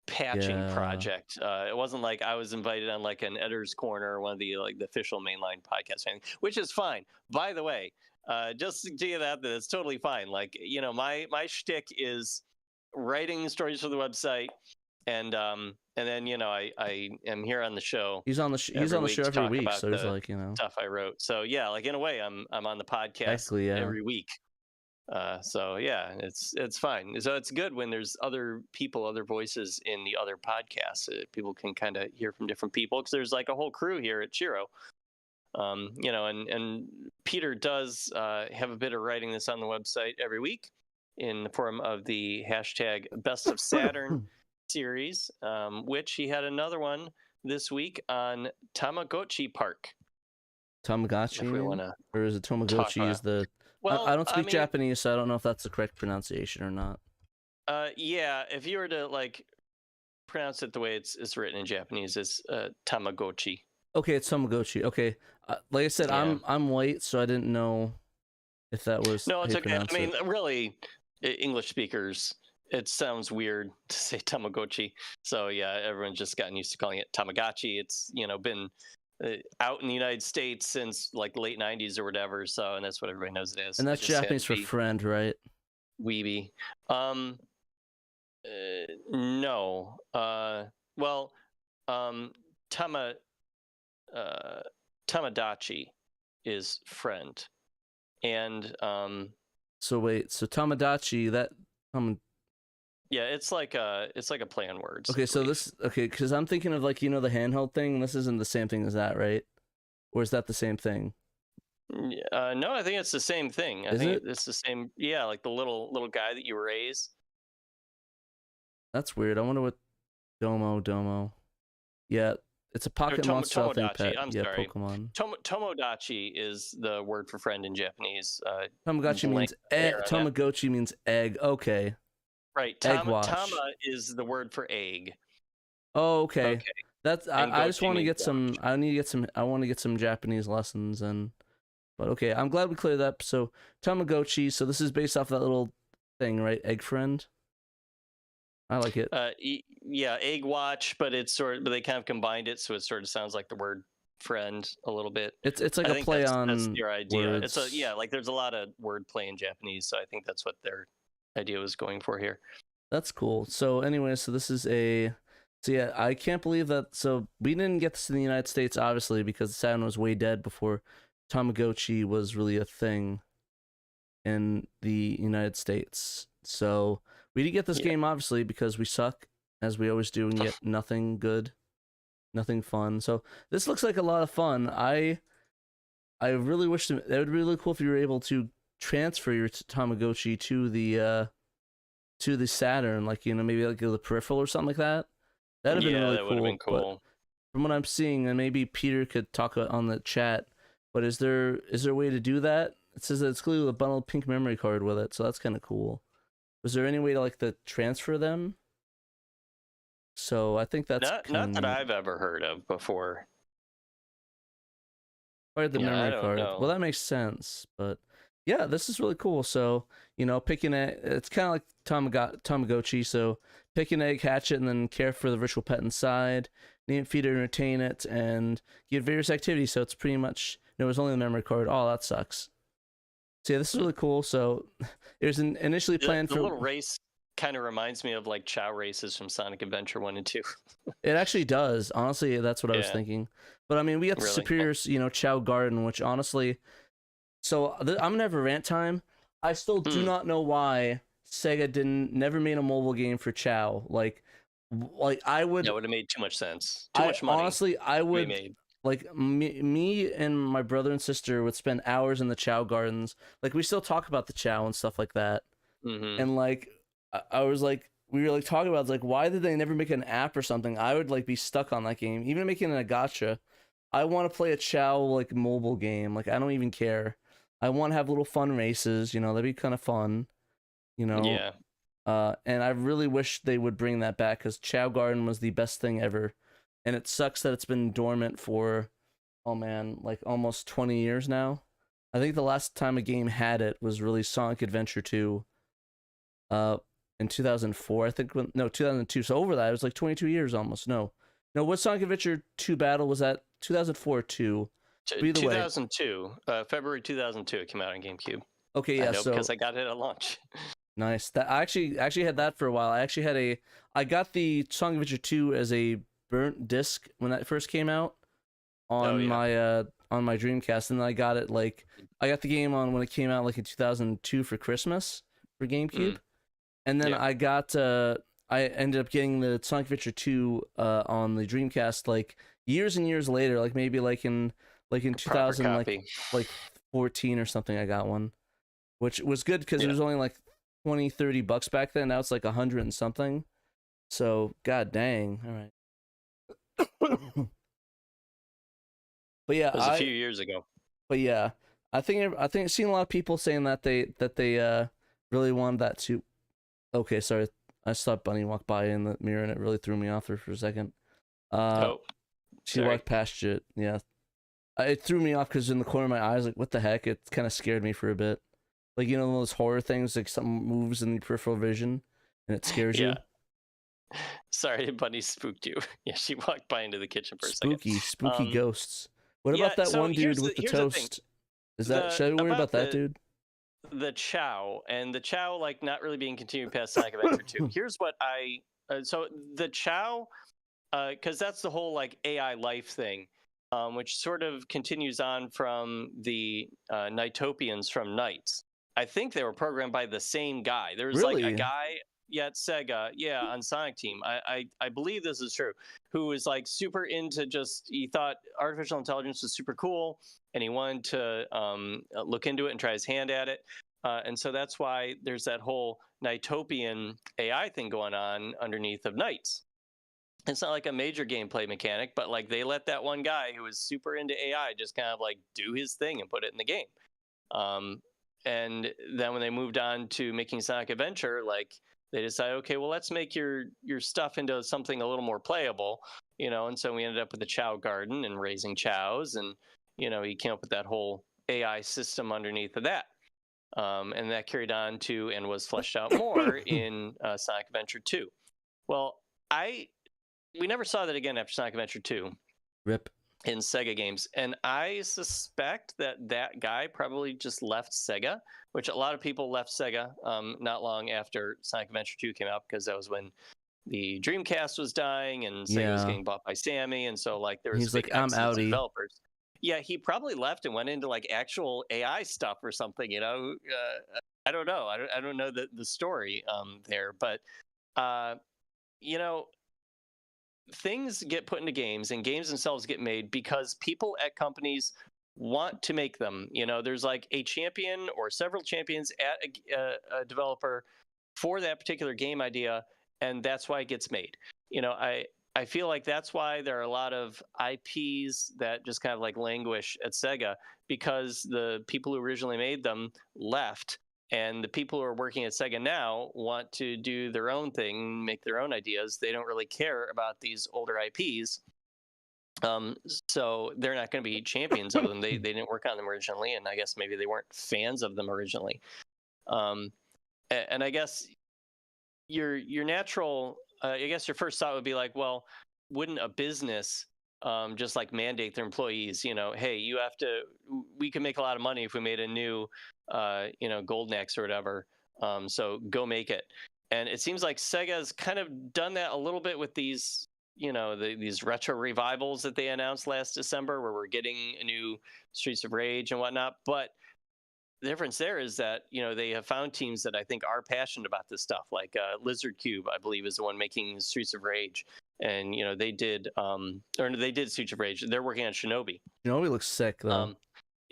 L: patching project. It wasn't like I was invited on like an editor's corner or one of the like the official mainline podcasts or anything, which is fine. By the way, just to get that it's totally fine. Like, you know, my shtick is writing stories for the website, and then you know I am here on the show.
M: He's on the show every week, so it's like, you know,
L: stuff I wrote. So yeah, like in a way, I'm on the podcast every week. So yeah, it's fine. So it's good when there's other people, other voices in the other podcasts. People can kind of hear from different people because there's like a whole crew here at SHIRO. You know, and Peter does have a bit of writing this on the website every week in the form of the hashtag Best of Saturn series, which he had another one this week on Tamagotchi Park.
M: Tamagachi, or is it Tamagotchi? Is the well, I don't speak Japanese, so I don't know if that's the correct pronunciation or not.
L: Yeah, if you were to like pronounce it the way it's written in Japanese, it's Tamagotchi.
M: Okay, it's Tamagotchi. Okay, like I said, I'm white, so I didn't know if that was.
L: No, it's okay. I mean, really, English speakers, it sounds weird to say Tamagotchi. So yeah, everyone's just gotten used to calling it Tamagotchi. It's, you know, been out in the United States since like the late 90s or whatever, so and that's what everybody knows it is.
M: And that's Japanese for friend, right?
L: Weeby. No. Well, Tamagotchi is friend. And
M: so wait, so Tamagotchi, that
L: Yeah, it's like a play on words.
M: Okay, so because I'm thinking of like the handheld thing. This isn't the same thing as that, right? Or is that the same thing?
L: No, I think it's the same thing. I think it's the same. Yeah, like the little guy that you raise.
M: That's weird. I wonder what Domo. Yeah, it's a pocket monster I think, pet.
L: I'm
M: yeah,
L: sorry.
M: Pokemon.
L: Tomodachi is the word for friend in Japanese.
M: Tamagotchi means Tamagotchi means egg. Okay.
L: Right. Tama is the word for egg.
M: Oh, okay. That's I just want to get some. I want to get some Japanese lessons But okay, I'm glad we cleared that up. So Tamagotchi. So this is based off that little thing, right? Egg friend. I like it.
L: Yeah, egg watch, but but they kind of combined it, so it sort of sounds like the word friend a little bit.
M: It's like a play on.
L: That's your idea.
M: Words.
L: It's like there's a lot of word play in Japanese, so I think that's what their idea was going for here.
M: That's cool. So anyway, so this is I can't believe that. So we didn't get this in the United States, obviously, because Saturn was way dead before Tamagotchi was really a thing in the United States. So we didn't get this game, obviously, because we suck, as we always do, and get nothing good, nothing fun. So this looks like a lot of fun. I really wish that would be really cool if you were able to transfer your Tamagotchi to the Saturn, like maybe like the peripheral or something like that. That'd have been really cool.
L: Been cool.
M: From what I'm seeing, and maybe Peter could talk on the chat, but is there a way to do that? It says that it's included with a bundled pink memory card with it, so that's kind of cool. Was there any way to transfer them? So I think that's
L: not that I've ever heard of before.
M: Or the memory card. Well, that makes sense, but yeah, this is really cool. So picking it's kind of like Tamagotchi. So pick an egg, hatch it, and then care for the virtual pet inside. Name it, feed it, entertain it, and give various activities. So it's pretty much it was only the memory card. Oh, that sucks. So yeah, this is really cool. So it was initially planned
L: for the little race. Kind of reminds me of like Chow races from Sonic Adventure 1 and 2.
M: It actually does. Honestly, that's what I was thinking. But I mean, we got the Superior, Chow Garden, which honestly, so I'm gonna have a rant time. I still do not know why Sega never made a mobile game for Chow. Like I would.
L: That would have made too much sense. Too much money.
M: Honestly, I would. Like me and my brother and sister would spend hours in the Chow Gardens. Like we still talk about the Chow and stuff like that.
L: Mm-hmm.
M: And like I was like, we were like talking about like why did they never make an app or something? I would like be stuck on that game. Even making it a gacha, I want to play a Chow like mobile game. Like I don't even care. I want to have little fun races. That'd be kind of fun.
L: Yeah.
M: And I really wish they would bring that back because Chow Garden was the best thing ever. And it sucks that it's been dormant for, like almost 20 years now. I think the last time a game had it was really Sonic Adventure 2 in 2004. I think, 2002. So over that, it was like 22 years almost. No, what Sonic Adventure 2 battle was that 2004 or 2?
L: 2002. February 2002, it came out on GameCube.
M: Okay, yeah,
L: because I got it at launch.
M: Nice. That I actually had that for a while. I got the Sonic Adventure 2 as a burnt disc when that first came out on my Dreamcast, and then I got the game on when it came out like in 2002 for Christmas for GameCube, and then I ended up getting the Sonic Adventure 2 on the Dreamcast like years and years later, like maybe like in 2014 or something. I got one, which was good because it was only like $20-$30 back then. Now it's like 100 and something. So god dang. All right. But yeah,
L: it was a few years ago.
M: But yeah, I think I've seen a lot of people saying that they really wanted that too. Okay, sorry, I saw Bunny walk by in the mirror and it really threw me off there for a second. She walked past it. Yeah, it threw me off because in the corner of my eyes, like what the heck? It kind of scared me for a bit. Like those horror things, like something moves in the peripheral vision and it scares you.
L: Sorry, Bunny spooked you. Yeah, she walked by into the kitchen for a second.
M: Spooky ghosts. What about that one dude with the toast? Should I worry about that dude?
L: The Chow, and the Chow like not really being continued past Sonic Adventure 2. Here's what so the Chow, because that's the whole like AI life thing, which sort of continues on from the Nightopians from Knights. I think they were programmed by the same guy. There was like a guy. yet Sega, on Sonic Team, I believe this is true, who was like super into he thought artificial intelligence was super cool, and he wanted to look into it and try his hand at it. And so that's why there's that whole Nightopian AI thing going on underneath of Knights. It's not like a major gameplay mechanic, but like they let that one guy who was super into AI just kind of like do his thing and put it in the game. And then when they moved on to making Sonic Adventure, like they decided, okay, well, let's make your stuff into something a little more playable, and so we ended up with the Chow Garden and raising chows, and he came up with that whole AI system underneath of that. And that carried on to and was fleshed out more in Sonic Adventure 2. Well, we never saw that again after Sonic Adventure 2.
M: Rip.
L: In Sega games. And I suspect that guy probably just left Sega, which a lot of people left Sega not long after Sonic Adventure 2 came out, because that was when the Dreamcast was dying and Sega was getting bought by Sammy. And so like there was
M: He's like, I'm outie.
L: Developers. Yeah, he probably left and went into like actual AI stuff or something, I don't know. I don't know the story there, but things get put into games and games themselves get made because people at companies want to make them. There's like a champion or several champions at a developer for that particular game idea, and that's why it gets made. I feel like that's why there are a lot of IPs that just kind of like languish at Sega, because the people who originally made them left, and the people who are working at Sega now want to do their own thing, make their own ideas. They don't really care about these older IPs. So they're not going to be champions of them. They didn't work on them originally, and I guess maybe they weren't fans of them originally. And I guess your natural, I guess your first thought would be like, well, wouldn't a business just like mandate their employees, hey, you have to, we can make a lot of money if we made a new, Golden Axe or whatever. So go make it. And it seems like Sega's kind of done that a little bit with these, these retro revivals that they announced last December, where we're getting a new Streets of Rage and whatnot. But the difference there is that, they have found teams that I think are passionate about this stuff. Like Lizard Cube, I believe, is the one making Streets of Rage. And, they did Streets of Rage. They're working on Shinobi.
M: Shinobi looks sick, though.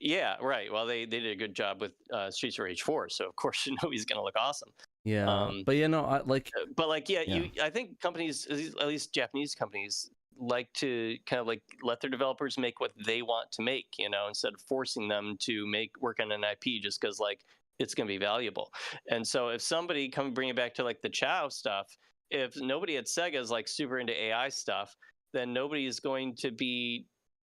L: Yeah, right. Well, they did a good job with Streets of Rage 4, so of course Shinobi's going to look awesome.
M: Yeah, but I like.
L: But like, I think companies, at least Japanese companies, like to kind of like let their developers make what they want to make, instead of forcing them to work on an IP just because like it's going to be valuable. And so if somebody bring it back to like the Chow stuff, if nobody at Sega is like super into AI stuff, then nobody is going to be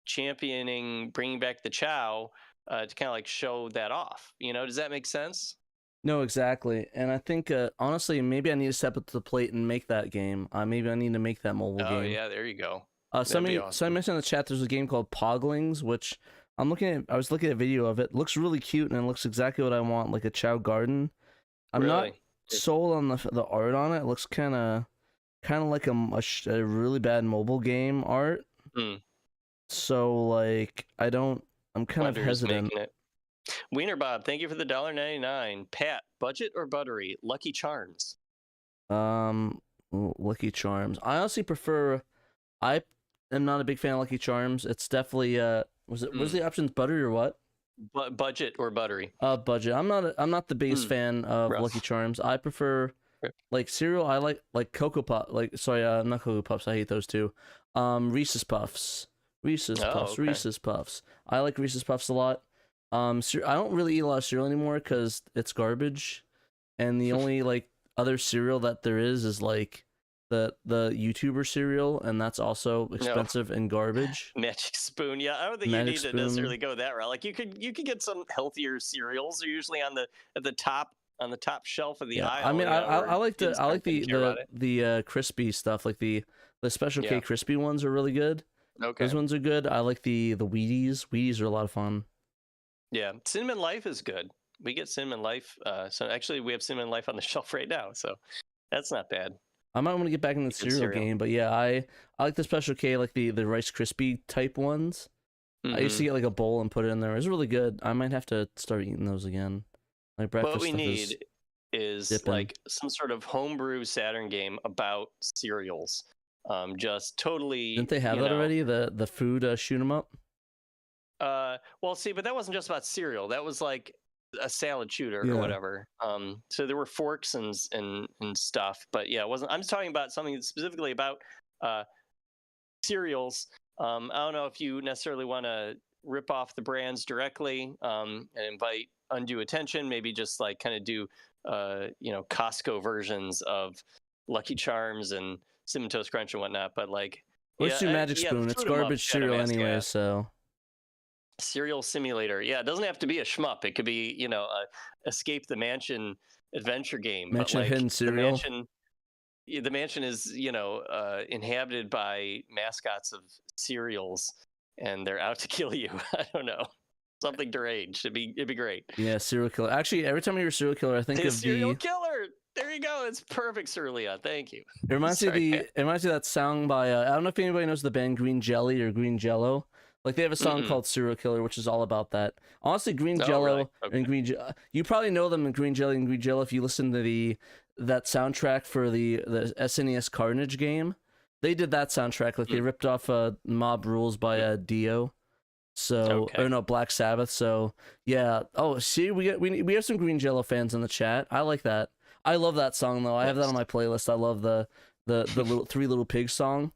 L: championing bringing back the Chow to kind of like show that off. Does that make sense?
M: No, exactly. And I think honestly, maybe I need to step up to the plate and make that game. Maybe I need to make that mobile game.
L: Oh yeah, there you go.
M: So I mentioned in the chat there's a game called Poglings, which I was looking at a video of it. Looks really cute and it looks exactly what I want, like a Chow Garden. I'm not sold on the art on it. It looks kind of like a really bad mobile game art. So like I'm kind of hesitant.
L: Wiener Bob, thank you for the $1.99. Pat, budget or buttery? Lucky Charms.
M: Lucky Charms. I honestly prefer. I am not a big fan of Lucky Charms. It's definitely was the options buttery or what?
L: Budget or buttery?
M: Budget. I'm not the biggest fan of Lucky Charms. I prefer like cereal. I like Cocoa Pop. Like not Cocoa Puffs. I hate those too. Reese's Puffs. Reese's Puffs. I like Reese's Puffs a lot. I don't really eat a lot of cereal anymore because it's garbage, and the only like other cereal that there is like the YouTuber cereal, and that's also expensive and garbage.
L: Magic Spoon, yeah, I don't think you need to necessarily go that route. Like you could get some healthier cereals. They're usually on the top shelf of the aisle.
M: I mean, I like the crispy stuff, like the Special K crispy ones are really good.
L: Okay,
M: those ones are good. I like the Wheaties. Wheaties are a lot of fun.
L: Yeah, Cinnamon Life is good. We get Cinnamon Life. So actually, we have Cinnamon Life on the shelf right now. So that's not bad.
M: I might want to get back in the cereal game, but yeah, I like the Special K, like the Rice Krispie type ones. I used to get like a bowl and put it in there. It's really good. I might have to start eating those again. Like breakfast.
L: What we need is
M: Dippin'.
L: like some sort of homebrew Saturn game about cereals. Just totally.
M: Didn't they have that already? The food shoot 'em up.
L: Well, see, but that wasn't just about cereal. That was like a salad shooter or whatever. So there were forks and stuff. But yeah, it wasn't. I'm talking about something specifically about cereals. I don't know if you necessarily want to rip off the brands directly and invite undue attention. Maybe just like kind of do Costco versions of Lucky Charms and Cinnamon Toast Crunch and whatnot. But like,
M: let's do Magic Spoon. It's garbage cereal anyway, so.
L: Cereal simulator. Yeah, it doesn't have to be a shmup. It could be, a Escape the Mansion adventure game.
M: Mansion hidden cereal.
L: The mansion is, inhabited by mascots of cereals, and they're out to kill you. I don't know. Something deranged. It'd be great.
M: Yeah, serial killer. Actually, every time I hear serial killer, I think of
L: serial killer. There you go. It's perfect, Cerulean. Thank you.
M: It reminds me of that song by I don't know if anybody knows the band Green Jelly or Green Jello. Like they have a song called Serial Killer, which is all about that. Honestly, Green Jello and Green you probably know them in Green Jelly and Green Jello if you listen to that soundtrack for the SNES Carnage game. They did that soundtrack. Like they ripped off Mob Rules by Dio. So or no, Black Sabbath. So yeah. Oh, see, we have some Green Jello fans in the chat. I like that. I love that song though. I have that on my playlist. I love the little Three Little Pigs song.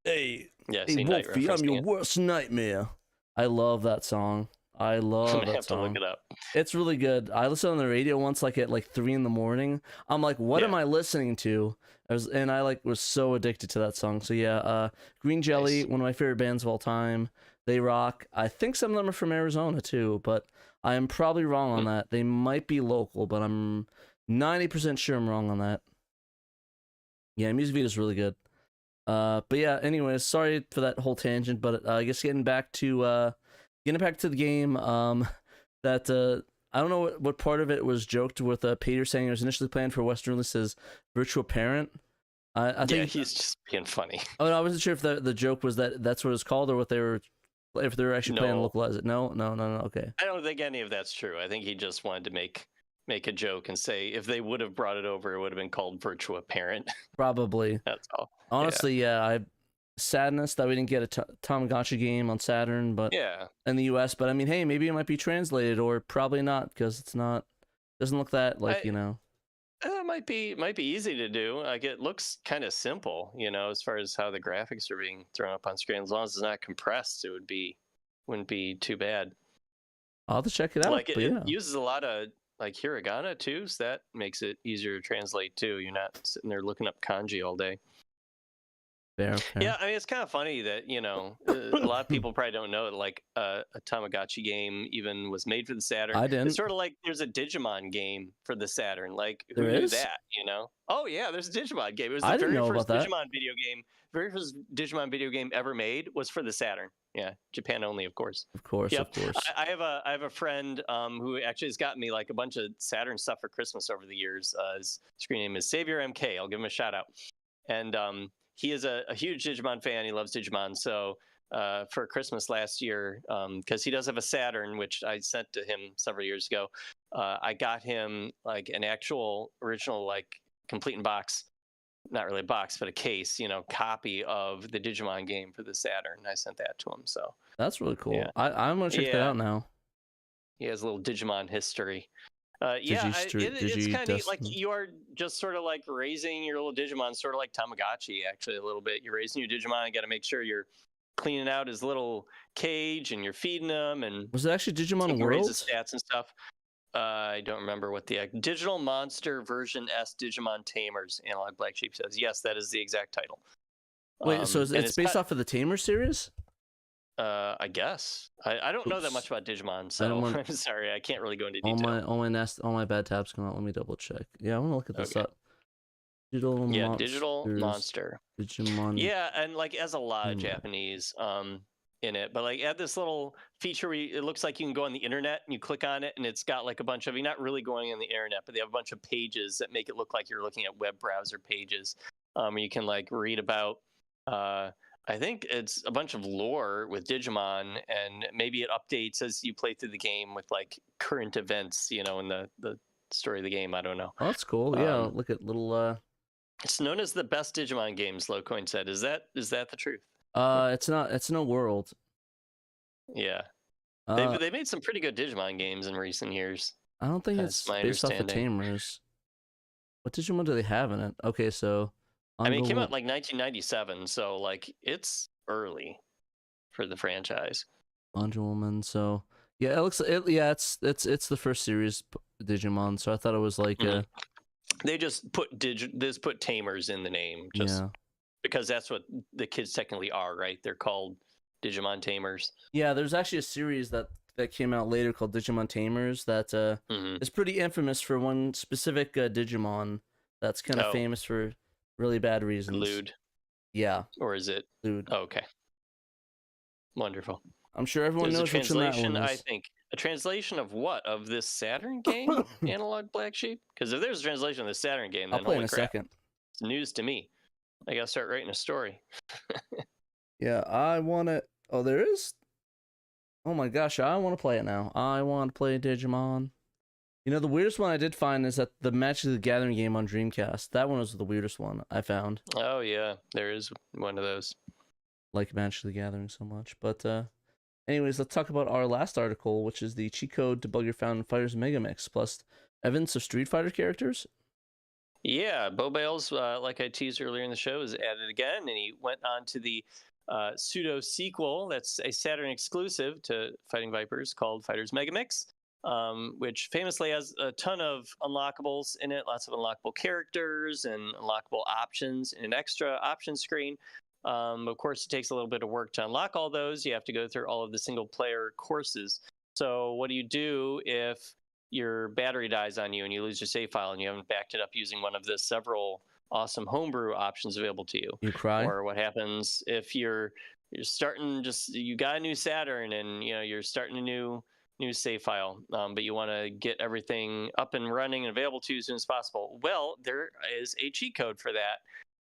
M: Hey, hey Wolfie, I'm your worst nightmare. I love that song. I love that song.
L: I'm gonna have to look it up.
M: It's really good. I listened on the radio once, like at 3 a.m. I'm like, what am I listening to? I was so addicted to that song. So yeah, Green Jelly, one of my favorite bands of all time. They rock. I think some of them are from Arizona too, but I am probably wrong on that. They might be local, but I'm 90% sure I'm wrong on that. Yeah, music video is really good. But yeah, anyways, sorry for that whole tangent, but I guess getting back to the game, that I don't know what part of it was joked with Peter saying it was initially planned for Western release as Virtual Parent. I think
L: he's just being funny.
M: Oh, no, I wasn't sure if the joke was that's what it's called or if they were actually planning to localize it. No, okay.
L: I don't think any of that's true. I think he just wanted to make a joke and say if they would have brought it over, it would have been called Virtua Parent.
M: Probably.
L: That's all.
M: Honestly, yeah. Sadness that we didn't get a Tamagotchi game on Saturn, but in the US. But I mean, hey, maybe it might be translated, or probably not because it's not. Doesn't look that
L: It might be easy to do. Like it looks kind of simple, as far as how the graphics are being thrown up on screen. As long as it's not compressed, wouldn't be too bad.
M: I'll have to check it out.
L: Like it uses a lot of like hiragana too, so that makes it easier to translate too. You're not sitting there looking up kanji all day.
M: Fair.
L: Yeah, I mean it's kind of funny that a lot of people probably don't know that like a Tamagotchi game even was made for the Saturn.
M: I didn't.
L: It's sort of like there's a Digimon game for the Saturn. Like who
M: there
L: knew
M: is?
L: that? Oh yeah, there's a Digimon game. It was the
M: I didn't
L: very
M: know
L: first
M: about that.
L: Digimon video game. Very first Digimon video game ever made was for the Saturn. Yeah, Japan only, of course.
M: Of course,
L: Yep.
M: of course.
L: I have a friend who actually has gotten me like a bunch of Saturn stuff for Christmas over the years. His screen name is Savior MK. I'll give him a shout out. And he is a huge Digimon fan. He loves Digimon. So for Christmas last year, because he does have a Saturn, which I sent to him several years ago, I got him like an actual original, like complete in box, not really a box, but a case, copy of the Digimon game for the Saturn. I sent that to him. So
M: that's really cool.
L: Yeah.
M: I'm gonna check that out now.
L: He has a little Digimon history. It's kind of like you are just sort of like raising your little Digimon, sort of like Tamagotchi, actually, a little bit. You're raising your Digimon. You got to make sure you're cleaning out his little cage and you're feeding him. And
M: was it actually Digimon World?
L: Raise his stats and stuff. I don't remember what the Digital Monster Version S Digimon Tamers. Analog Black Sheep says yes, that is the exact title.
M: Wait, so it's based off of the Tamer series?
L: I guess. I don't know that much about Digimon, so I'm sorry. I can't really go into detail.
M: All my bad tabs come out. Let me double check. Yeah, I want to look at this up. Digital
L: Monster.
M: Digimon.
L: Yeah, and like it has a lot of Japanese in it, but like add this little feature where it looks like you can go on the internet and you click on it and it's got like a bunch of, you're not really going on the internet, but they have a bunch of pages that make it look like you're looking at web browser pages. Where you can like read about I think it's a bunch of lore with Digimon, and maybe it updates as you play through the game with like current events, in the story of the game. I don't know.
M: Oh, that's cool. Yeah, look at little.
L: It's known as the best Digimon game, Slowcoin said. Is that the truth?
M: It's not. It's no world.
L: Yeah. They made some pretty good Digimon games in recent years.
M: I don't think it's based off the Tamers. What Digimon do they have in it? Okay, so.
L: I mean, it came out like 1997, so like it's early for the franchise.
M: Angel Woman. So yeah, it looks. It's the first series Digimon. So I thought it was like.
L: They just put Tamers in the name, just because that's what the kids technically are, right? They're called Digimon Tamers.
M: Yeah, there's actually a series that came out later called Digimon Tamers that is pretty infamous for one specific Digimon that's kind of famous for really bad reasons.
L: Lewd.
M: Yeah.
L: Or is it?
M: Lewd.
L: Oh, okay. Wonderful.
M: I'm sure everyone knows which one that one is.
L: I think. A translation of what? Of this Saturn game? Analog Black Sheep? Because if there's a translation of the Saturn game, then
M: I'll play in a
L: crap.
M: second.
L: It's news to me. I gotta start writing a story.
M: Yeah, I want to... Oh, there is? Oh my gosh, I want to play it now. I want to play Digimon. You know, the weirdest one I did find is that the Magic the Gathering game on Dreamcast. That one was the weirdest one I found.
L: Oh, yeah. There is one of those.
M: Like Magic the Gathering so much. But, anyways, let's talk about our last article, which is the cheat code debugger found in Fighter's Megamix, plus evidence of Street Fighter characters.
L: Yeah, Bo Bales, like I teased earlier in the show, is at it again, and he went on to the pseudo sequel that's a Saturn exclusive to Fighting Vipers called Fighter's Megamix, which famously has a ton of unlockables in it, lots of unlockable characters and unlockable options, and an extra option screen. Of course, it takes a little bit of work to unlock all those. You have to go through all of the single player courses. So what do you do if your battery dies on you and you lose your save file and you haven't backed it up using one of the several awesome homebrew options available to you?
M: You cry.
L: Or what happens if you're starting, you got a new Saturn and you're starting a new save file, but you want to get everything up and running and available to you as soon as possible. Well, there is a cheat code for that.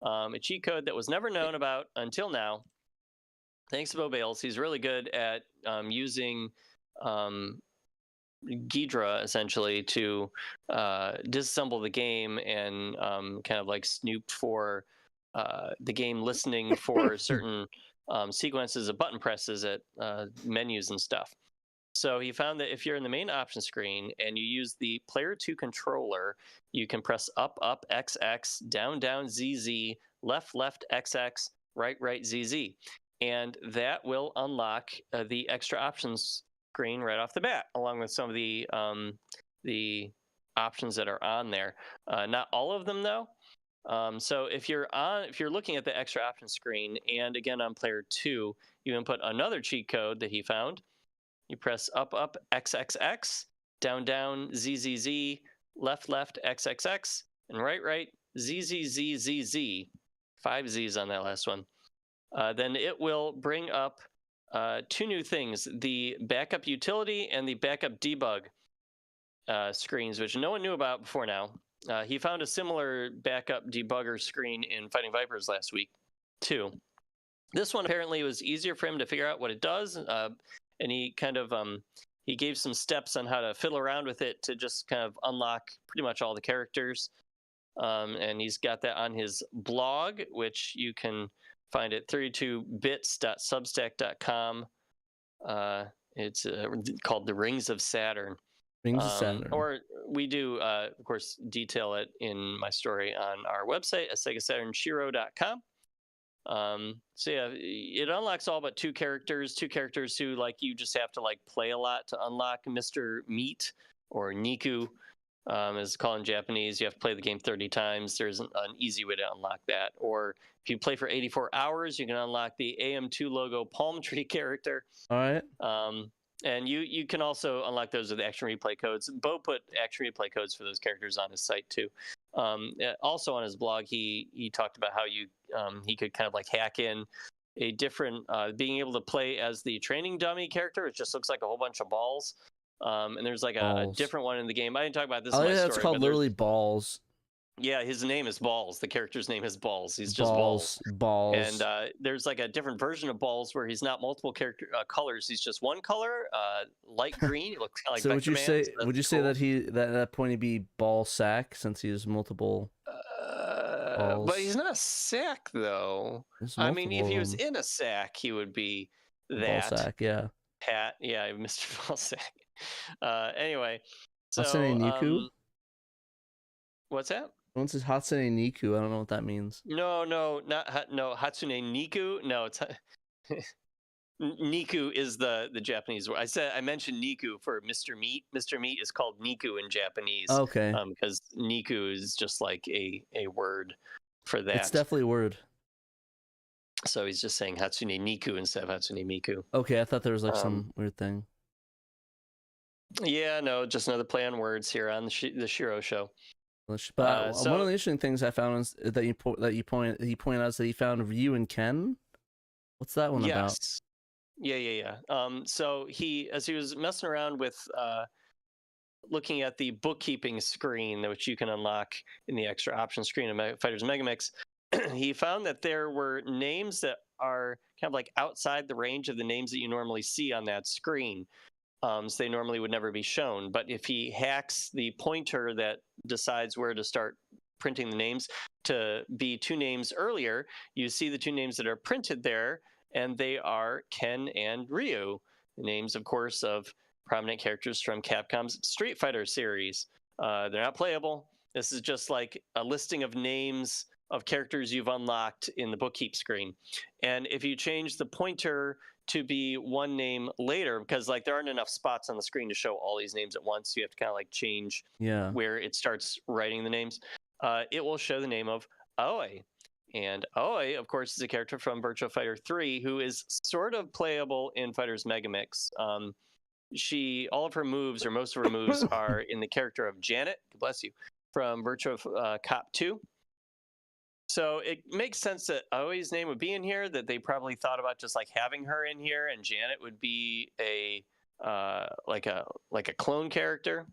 L: A cheat code that was never known about until now. Thanks to Bo Bales. He's really good at using Ghidra, essentially, to disassemble the game and kind of like snoop for the game listening for certain sequences of button presses at menus and stuff. So he found that if you're in the main option screen and you use the Player 2 controller, you can press up, up, XX, down, down, ZZ, left, left, XX, right, right, ZZ. And that will unlock the extra options screen right off the bat, along with some of the options that are on there. Not all of them, though. So if you're looking at the extra option screen, and again on Player 2, you can put another cheat code that he found. You press up, up, XXX, down, down, ZZZ, left, left, XXX, and right, right, ZZZZZ. 5 Z's on that last one. Then it will bring up 2 new things, the backup utility and the backup debug screens, which no one knew about before now. He found a similar backup debugger screen in Fighting Vipers last week, too. This one apparently was easier for him to figure out what it does, and he kind of he gave some steps on how to fiddle around with it to just kind of unlock pretty much all the characters. And he's got that on his blog, which you can find at 32bits.substack.com. It's called The Rings of Saturn.
M: Rings of Saturn.
L: Or we do, of course, detail it in my story on our website at ShegaSaturnShiro.com. So yeah, it unlocks all but 2 characters who, like, you just have to like play a lot to unlock. Mr. Meat, or Niku, as it's called in Japanese. You have to play the game 30 times. There's an easy way to unlock that. Or if you play for 84 hours, you can unlock the AM2 logo palm tree character.
M: All right.
L: And you can also unlock those with action replay codes. Bo put action replay codes for those characters on his site too. Also on his blog, he talked about how he could kind of like hack in a different being able to play as the training dummy character. It just looks like a whole bunch of balls. And there's like a different one in the game. I didn't talk about this in my story.
M: It's called literally balls.
L: Yeah, his name is Balls. The character's name is Balls. He's just Balls.
M: Balls.
L: And there's like a different version of Balls where he's not multiple character colors. He's just one color, light green. He looks kind of like.
M: So
L: Vector Man, so
M: would you say that at that point he'd be ball sack since he has multiple? Balls?
L: But he's not a sack though. I mean, if he was in a sack, he would be that.
M: Ball sack, yeah.
L: Pat, yeah, Mr. Ball sack. Anyway, so
M: Hatsune Niku.
L: What's that?
M: One says Hatsune Niku. I don't know what that means.
L: No, Hatsune Niku. No, it's Niku is the Japanese word. I mentioned Niku for Mr. Meat. Mr. Meat is called Niku in Japanese.
M: Okay.
L: Because Niku is just like a word for that.
M: It's definitely a word.
L: So he's just saying Hatsune Niku instead of Hatsune Miku.
M: Okay, I thought there was like some weird thing.
L: Yeah, no, just another play on words here on the SHIRO show.
M: But one of the interesting things I found is that he pointed out is that he found Ryu and Ken. What's that one about?
L: Yeah. So as he was messing around with looking at the bookkeeping screen, which you can unlock in the extra option screen of Fighters Megamix, he found that there were names that are kind of like outside the range of the names that you normally see on that screen. So they normally would never be shown. But if he hacks the pointer that decides where to start printing the names to be two names earlier, you see the two names that are printed there, and they are Ken and Ryu. The names, of course, of prominent characters from Capcom's Street Fighter series. They're not playable. This is just like a listing of names of characters you've unlocked in the bookkeep screen. And if you change the pointer to be one name later, because like there aren't enough spots on the screen to show all these names at once, so you have to kind of like change where it starts writing the names. It will show the name of Aoi. And Aoi, of course, is a character from Virtua Fighter 3 who is sort of playable in Fighters Megamix. All of her moves, or most of her moves, are in the character of Janet, bless you, from Virtua Cop 2. So it makes sense that Aoi's name would be in here, that they probably thought about just like having her in here, and Janet would be a like a clone character.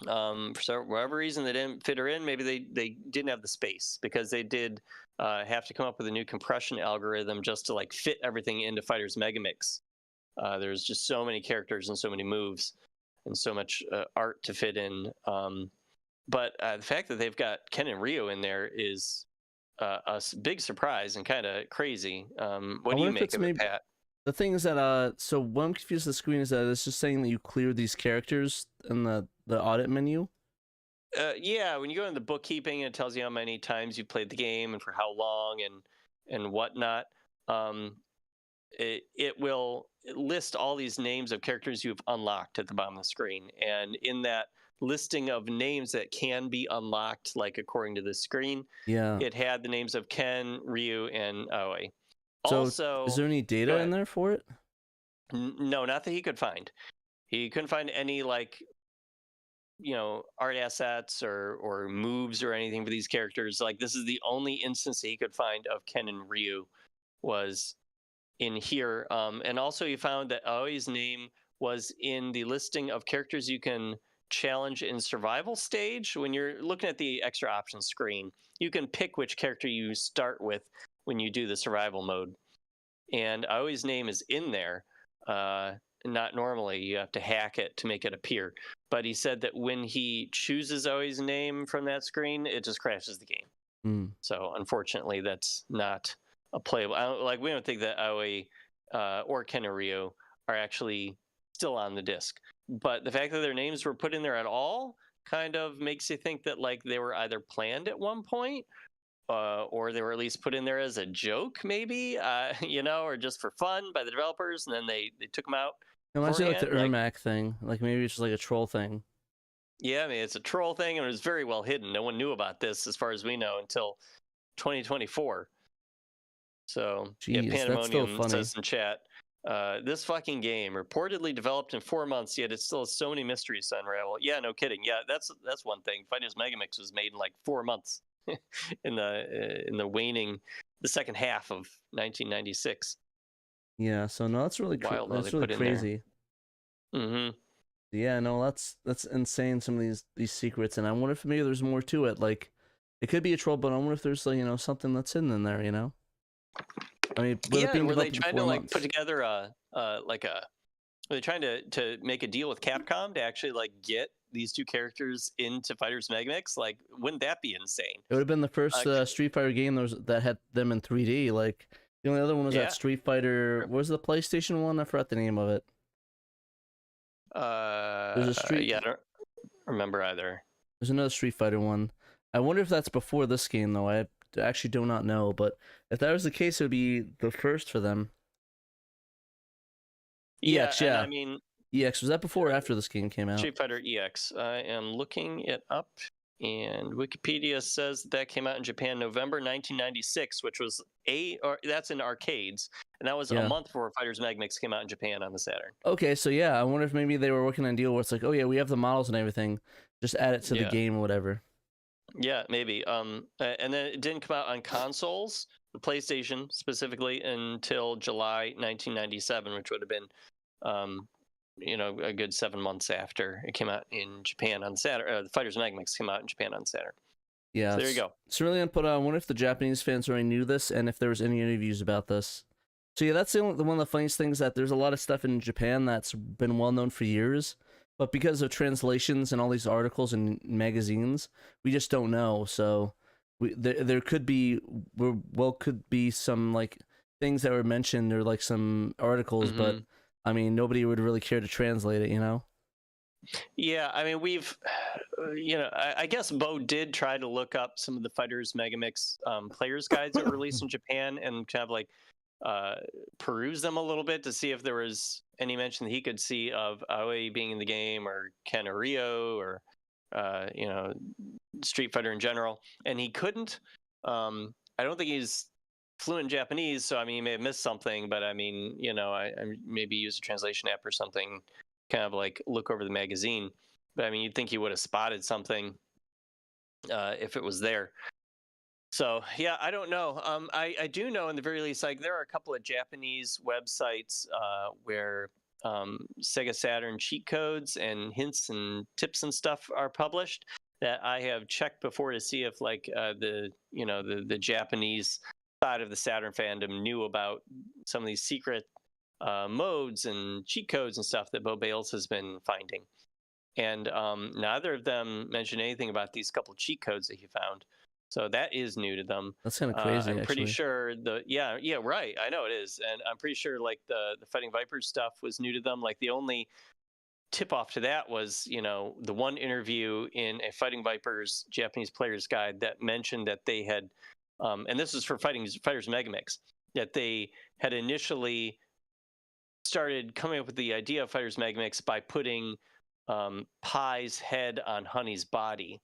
L: For whatever reason they didn't fit her in. Maybe they didn't have the space, because they did have to come up with a new compression algorithm just to like fit everything into Fighters Megamix. There's just so many characters and so many moves and so much art to fit in. But the fact that they've got Ken and Ryu in there is a big surprise and kind of crazy. What do you make of it, Pat?
M: The thing is that so what I'm confused with the screen is that it's just saying that you clear these characters in the audit menu.
L: Yeah, when you go into the bookkeeping, it tells you how many times you played the game and for how long and whatnot. It will list all these names of characters you've unlocked at the bottom of the screen, and in that listing of names that can be unlocked, like according to the screen, it had the names of Ken, Ryu, and Aoi.
M: So
L: also,
M: is there any data in there for it?
L: No, not that he could find. He couldn't find any like, art assets or moves or anything for these characters. Like, this is the only instance that he could find of Ken and Ryu was in here. And also he found that Aoi's name was in the listing of characters you can challenge in survival stage. When you're looking at the extra options screen, you can pick which character you start with when you do the survival mode. And Aoi's name is in there. Not normally, you have to hack it to make it appear. But he said that when he chooses Aoi's name from that screen, it just crashes the game. So unfortunately, that's not a playable. We don't think that Aoi or Ken or Ryu are actually still on the disc. But the fact that their names were put in there at all kind of makes you think that like they were either planned at one point, or they were at least put in there as a joke, maybe, or just for fun by the developers, and then they took them out.
M: It reminds me like the Ermac thing. Like maybe it's just like a troll thing.
L: Yeah, I mean, it's a troll thing, and it was very well hidden. No one knew about this, as far as we know, until 2024. So,
M: Jeez,
L: Pandemonium says in chat, this fucking game reportedly developed in 4 months, yet it still has so many mysteries to unravel. Yeah, no kidding. Yeah, that's one thing. Fighters Megamix was made in like 4 months in the second half of 1996.
M: Yeah, so no, that's really
L: wild.
M: That's really crazy.
L: Mm-hmm.
M: Yeah, no, that's insane. Some of these secrets, and I wonder if maybe there's more to it. Like, it could be a troll, but I wonder if there's like, something that's hidden in there, I mean, with it being
L: were they
M: developed in
L: trying
M: 4
L: to like
M: months.
L: put together were they trying to make a deal with Capcom to actually like get these 2 characters into Fighters Megamix? Like, wouldn't that be insane?
M: It would have been the first Street Fighter game that had them in 3D. Like, the only other one was that Street Fighter. What was the PlayStation one? I forgot the name of it. There's a Street.
L: Yeah, I don't remember either.
M: There's another Street Fighter one. I wonder if that's before this game, though. I actually do not know, but if that was the case, it would be the first for them. EX, yeah.
L: I mean,
M: EX, was that before or after this game came out?
L: Street Fighter EX. I am looking it up, and Wikipedia says that came out in Japan November 1996, which was that's in arcades, and that was a month before Fighters Megamix came out in Japan on the Saturn.
M: Okay, so yeah, I wonder if maybe they were working on a deal where it's like, oh yeah, we have the models and everything, just add it to the game or whatever. Yeah,
L: maybe. And then it didn't come out on consoles, the PlayStation specifically, until July 1997, which would have been, a good 7 months after it came out in Japan on Saturn. The Fighters Megamix came out in Japan on Saturn.
M: Yeah,
L: so there you go.
M: It's really input. I wonder if the Japanese fans already knew this and if there was any interviews about this. So yeah, that's one of the funniest things, that there's a lot of stuff in Japan that's been well known for years, but because of translations and all these articles and magazines, we just don't know. So there could be some like things that were mentioned or like some articles, but I mean, nobody would really care to translate it,
L: Yeah, I mean, we've, I guess Bo did try to look up some of the Fighters Megamix players guides that were released in Japan and kind of like peruse them a little bit to see if there was any mention that he could see of Aoi being in the game, or Ken or Ryo, or Street Fighter in general, and he couldn't. I don't think he's fluent in Japanese, so I mean, he may have missed something, but I mean, I maybe use a translation app or something, kind of like look over the magazine. But I mean, you'd think he would have spotted something if it was there. So yeah, I don't know. I do know, in the very least, like there are a couple of Japanese websites where Sega Saturn cheat codes and hints and tips and stuff are published, that I have checked before to see if like the Japanese side of the Saturn fandom knew about some of these secret modes and cheat codes and stuff that Bo Bales has been finding. And neither of them mentioned anything about these couple cheat codes that he found. So that is new to them.
M: That's kind of crazy.
L: I'm pretty sure right. I know it is, and I'm pretty sure like the Fighting Vipers stuff was new to them. Like the only tip off to that was the one interview in a Fighting Vipers Japanese player's guide that mentioned that they had, and this is for Fighters Megamix, that they had initially started coming up with the idea of Fighters Megamix by putting Pai's head on Honey's body,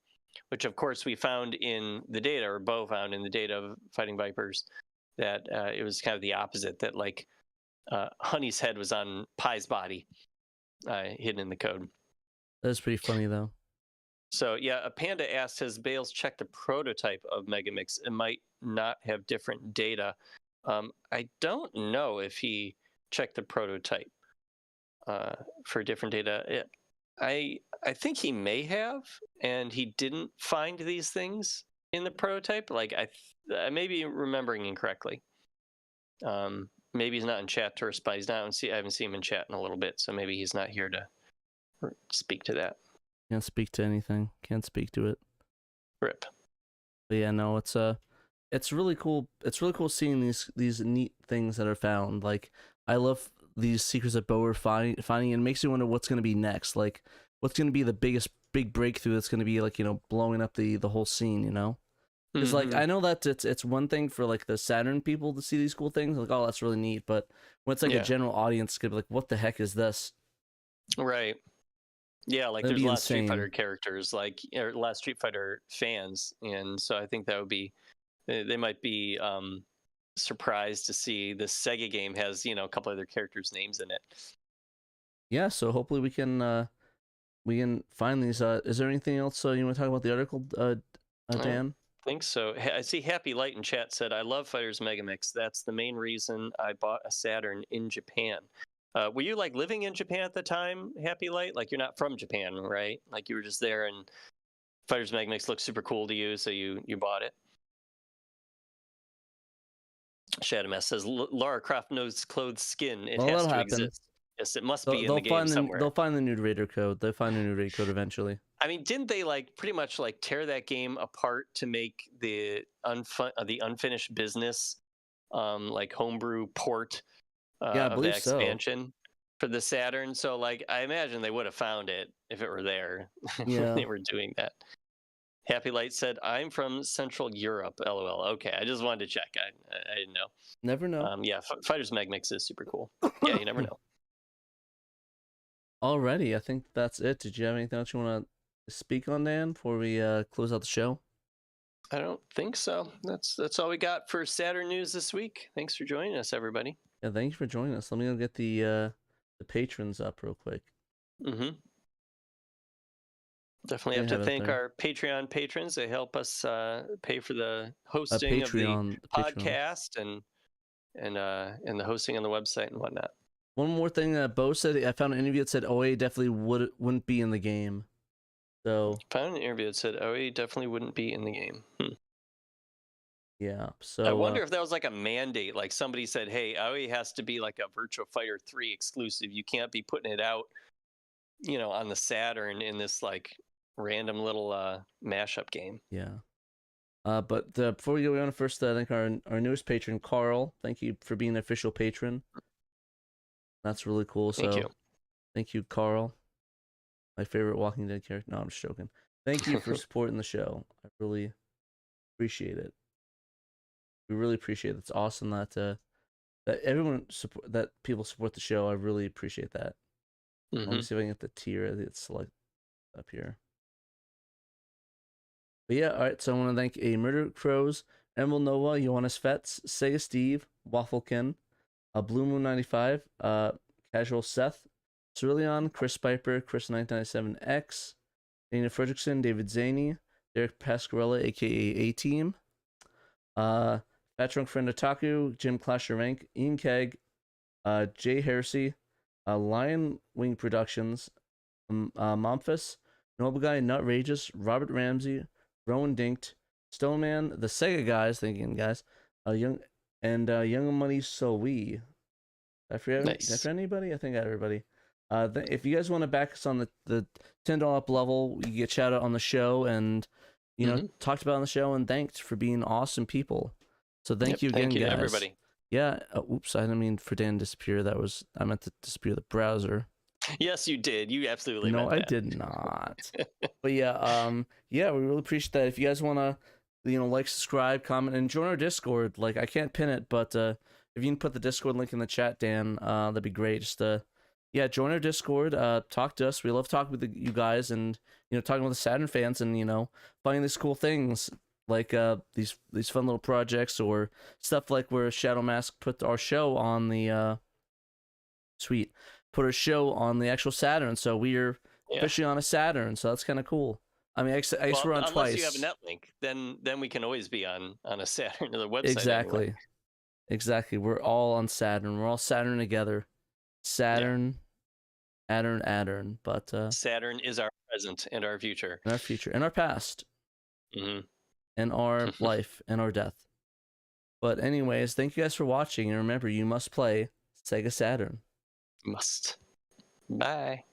L: which of course we found in the data, or Bo found in the data of Fighting Vipers, that it was kind of the opposite, that like Honey's head was on Pai's body, hidden in the code.
M: That's pretty funny though.
L: So yeah, Panda asked, has Bales checked the prototype of Megamix? It might not have different data. I don't know if he checked the prototype for different data. I think he may have, and he didn't find these things in the prototype. Like I may be remembering incorrectly. Maybe he's not in chat to respond. He's not. I haven't seen him in chat in a little bit, so maybe he's not here to speak to that.
M: Can't speak to anything. Can't speak to it.
L: Rip.
M: But yeah, no, it's really cool. It's really cool seeing these neat things that are found. Like I love these secrets that Bo are finding, and it makes you wonder what's going to be next. Like, what's going to be the big breakthrough that's going to be like, blowing up the whole scene, Because like I know that it's one thing for like the Saturn people to see these cool things, like, oh, that's really neat, but when it's like a general audience, it's gonna be like, what the heck is this?
L: Right. Yeah, like
M: That'd
L: there's
M: be
L: a lot of Street
M: insane.
L: Fighter characters, like, or a lot of Street Fighter fans, and so I think that would be, they might be surprised to see the Sega game has a couple other characters' names in it.
M: Yeah, so hopefully we can find these. Is there anything else you want to talk about the article, Dan?
L: I think so. I see Happy Light in chat said, I love Fighters Megamix. That's the main reason I bought a Saturn in Japan. Were you like living in Japan at the time, Happy Light? Like you're not from Japan, right? Like you were just there and Fighters Megamix looks super cool to you, so you bought it. Shadow Mask says Lara Croft knows clothes skin. It
M: Well,
L: has
M: that'll
L: to
M: happen.
L: exist. Yes, it must be in the game
M: find
L: somewhere.
M: They'll find the new raider code. They'll find the new raider code eventually.
L: I mean, didn't they like pretty much like tear that game apart to make the unfinished business, like homebrew port
M: Yeah, I
L: of the
M: believe so.
L: expansion for the Saturn? So like, I imagine they would have found it if it were there.
M: Yeah.
L: when they were doing that. Happy Light said, "I'm from Central Europe." LOL. Okay, I just wanted to check. I didn't know.
M: Never know.
L: Yeah, Fighters Megamix is super cool. Yeah, you never know.
M: Alrighty, I think that's it. Did you have anything else you want to speak on, Dan, before we close out the show?
L: I don't think so. That's all we got for Saturn news this week. Thanks for joining us, everybody.
M: Yeah, thank you for joining us. Let me go get the patrons up real quick.
L: Mm-hmm. Definitely have to thank our Patreon patrons. They help us pay for the hosting of the podcast and the hosting on the website and whatnot.
M: One more thing, Bo said, I found an interview that said OA definitely wouldn't be in the game. So
L: found an interview that said OA definitely wouldn't be in the game.
M: Yeah. So
L: I wonder if that was like a mandate, like somebody said, "Hey, OA has to be like a Virtua Fighter 3 exclusive. You can't be putting it out, on the Saturn in this like random little mashup game."
M: Yeah. But before we go on, first I think our newest patron, Carl. Thank you for being an official patron. That's really cool. Thank you, Carl. My favorite Walking Dead character. No, I'm just joking. Thank you for supporting the show. I really appreciate it. We really appreciate it. It's awesome that that people support the show. I really appreciate that. Let me see if I can get the tier. It's select up here. But yeah, all right. So I want to thank Murder Crows, Emerald Nova, Johannes Fetz, Sega Steve, Wafflekin, Blue Moon 95, Casual Seth, Cerulean, Chris Piper, Chris 997X, Dana Fredrickson, David Zaney, Derek Pasquarella, aka A-Team, Fat Trunk Friend Otaku, Jim Clasher Rank, Ian Keg, Jay Hersey, Lion Wing Productions, Momphis, Noble Guy, Nutrageous, Robert Ramsey, Rowan Dinked, Stoneman, the Sega Guys, thinking guys, Young Money So We. Did I forget anybody? I think I got everybody. If you guys want to back us on the $10 up level, you get shout out on the show and talked about on the show and thanked for being awesome people. So thank you again, guys.
L: Everybody.
M: Yeah. Oops, I didn't mean for Dan to disappear. I meant to disappear the browser.
L: Yes, you did. You absolutely
M: no,
L: meant
M: I
L: that.
M: did not. But yeah, yeah, we really appreciate that. If you guys want to, like, subscribe, comment, and join our Discord. Like, I can't pin it, but if you can put the Discord link in the chat, Dan, that'd be great. Just yeah, join our Discord. Talk to us. We love talking with you guys, and talking with the Saturn fans, and finding these cool things like these fun little projects or stuff like where Shadow Mask put our show on the put our show on the actual Saturn. So we're officially on a Saturn. So that's kind of cool. I mean, I guess we're on twice.
L: Unless you have a net link, then we can always be on a Saturn or the website.
M: Exactly.
L: Anyway.
M: Exactly. We're all on Saturn. We're all Saturn together. Saturn, Saturn. But
L: Saturn is our present and our future.
M: And our future. And our past.
L: Mm-hmm.
M: And our life. And our death. But anyways, thank you guys for watching. And remember, you must play Sega Saturn.
L: Must. Bye.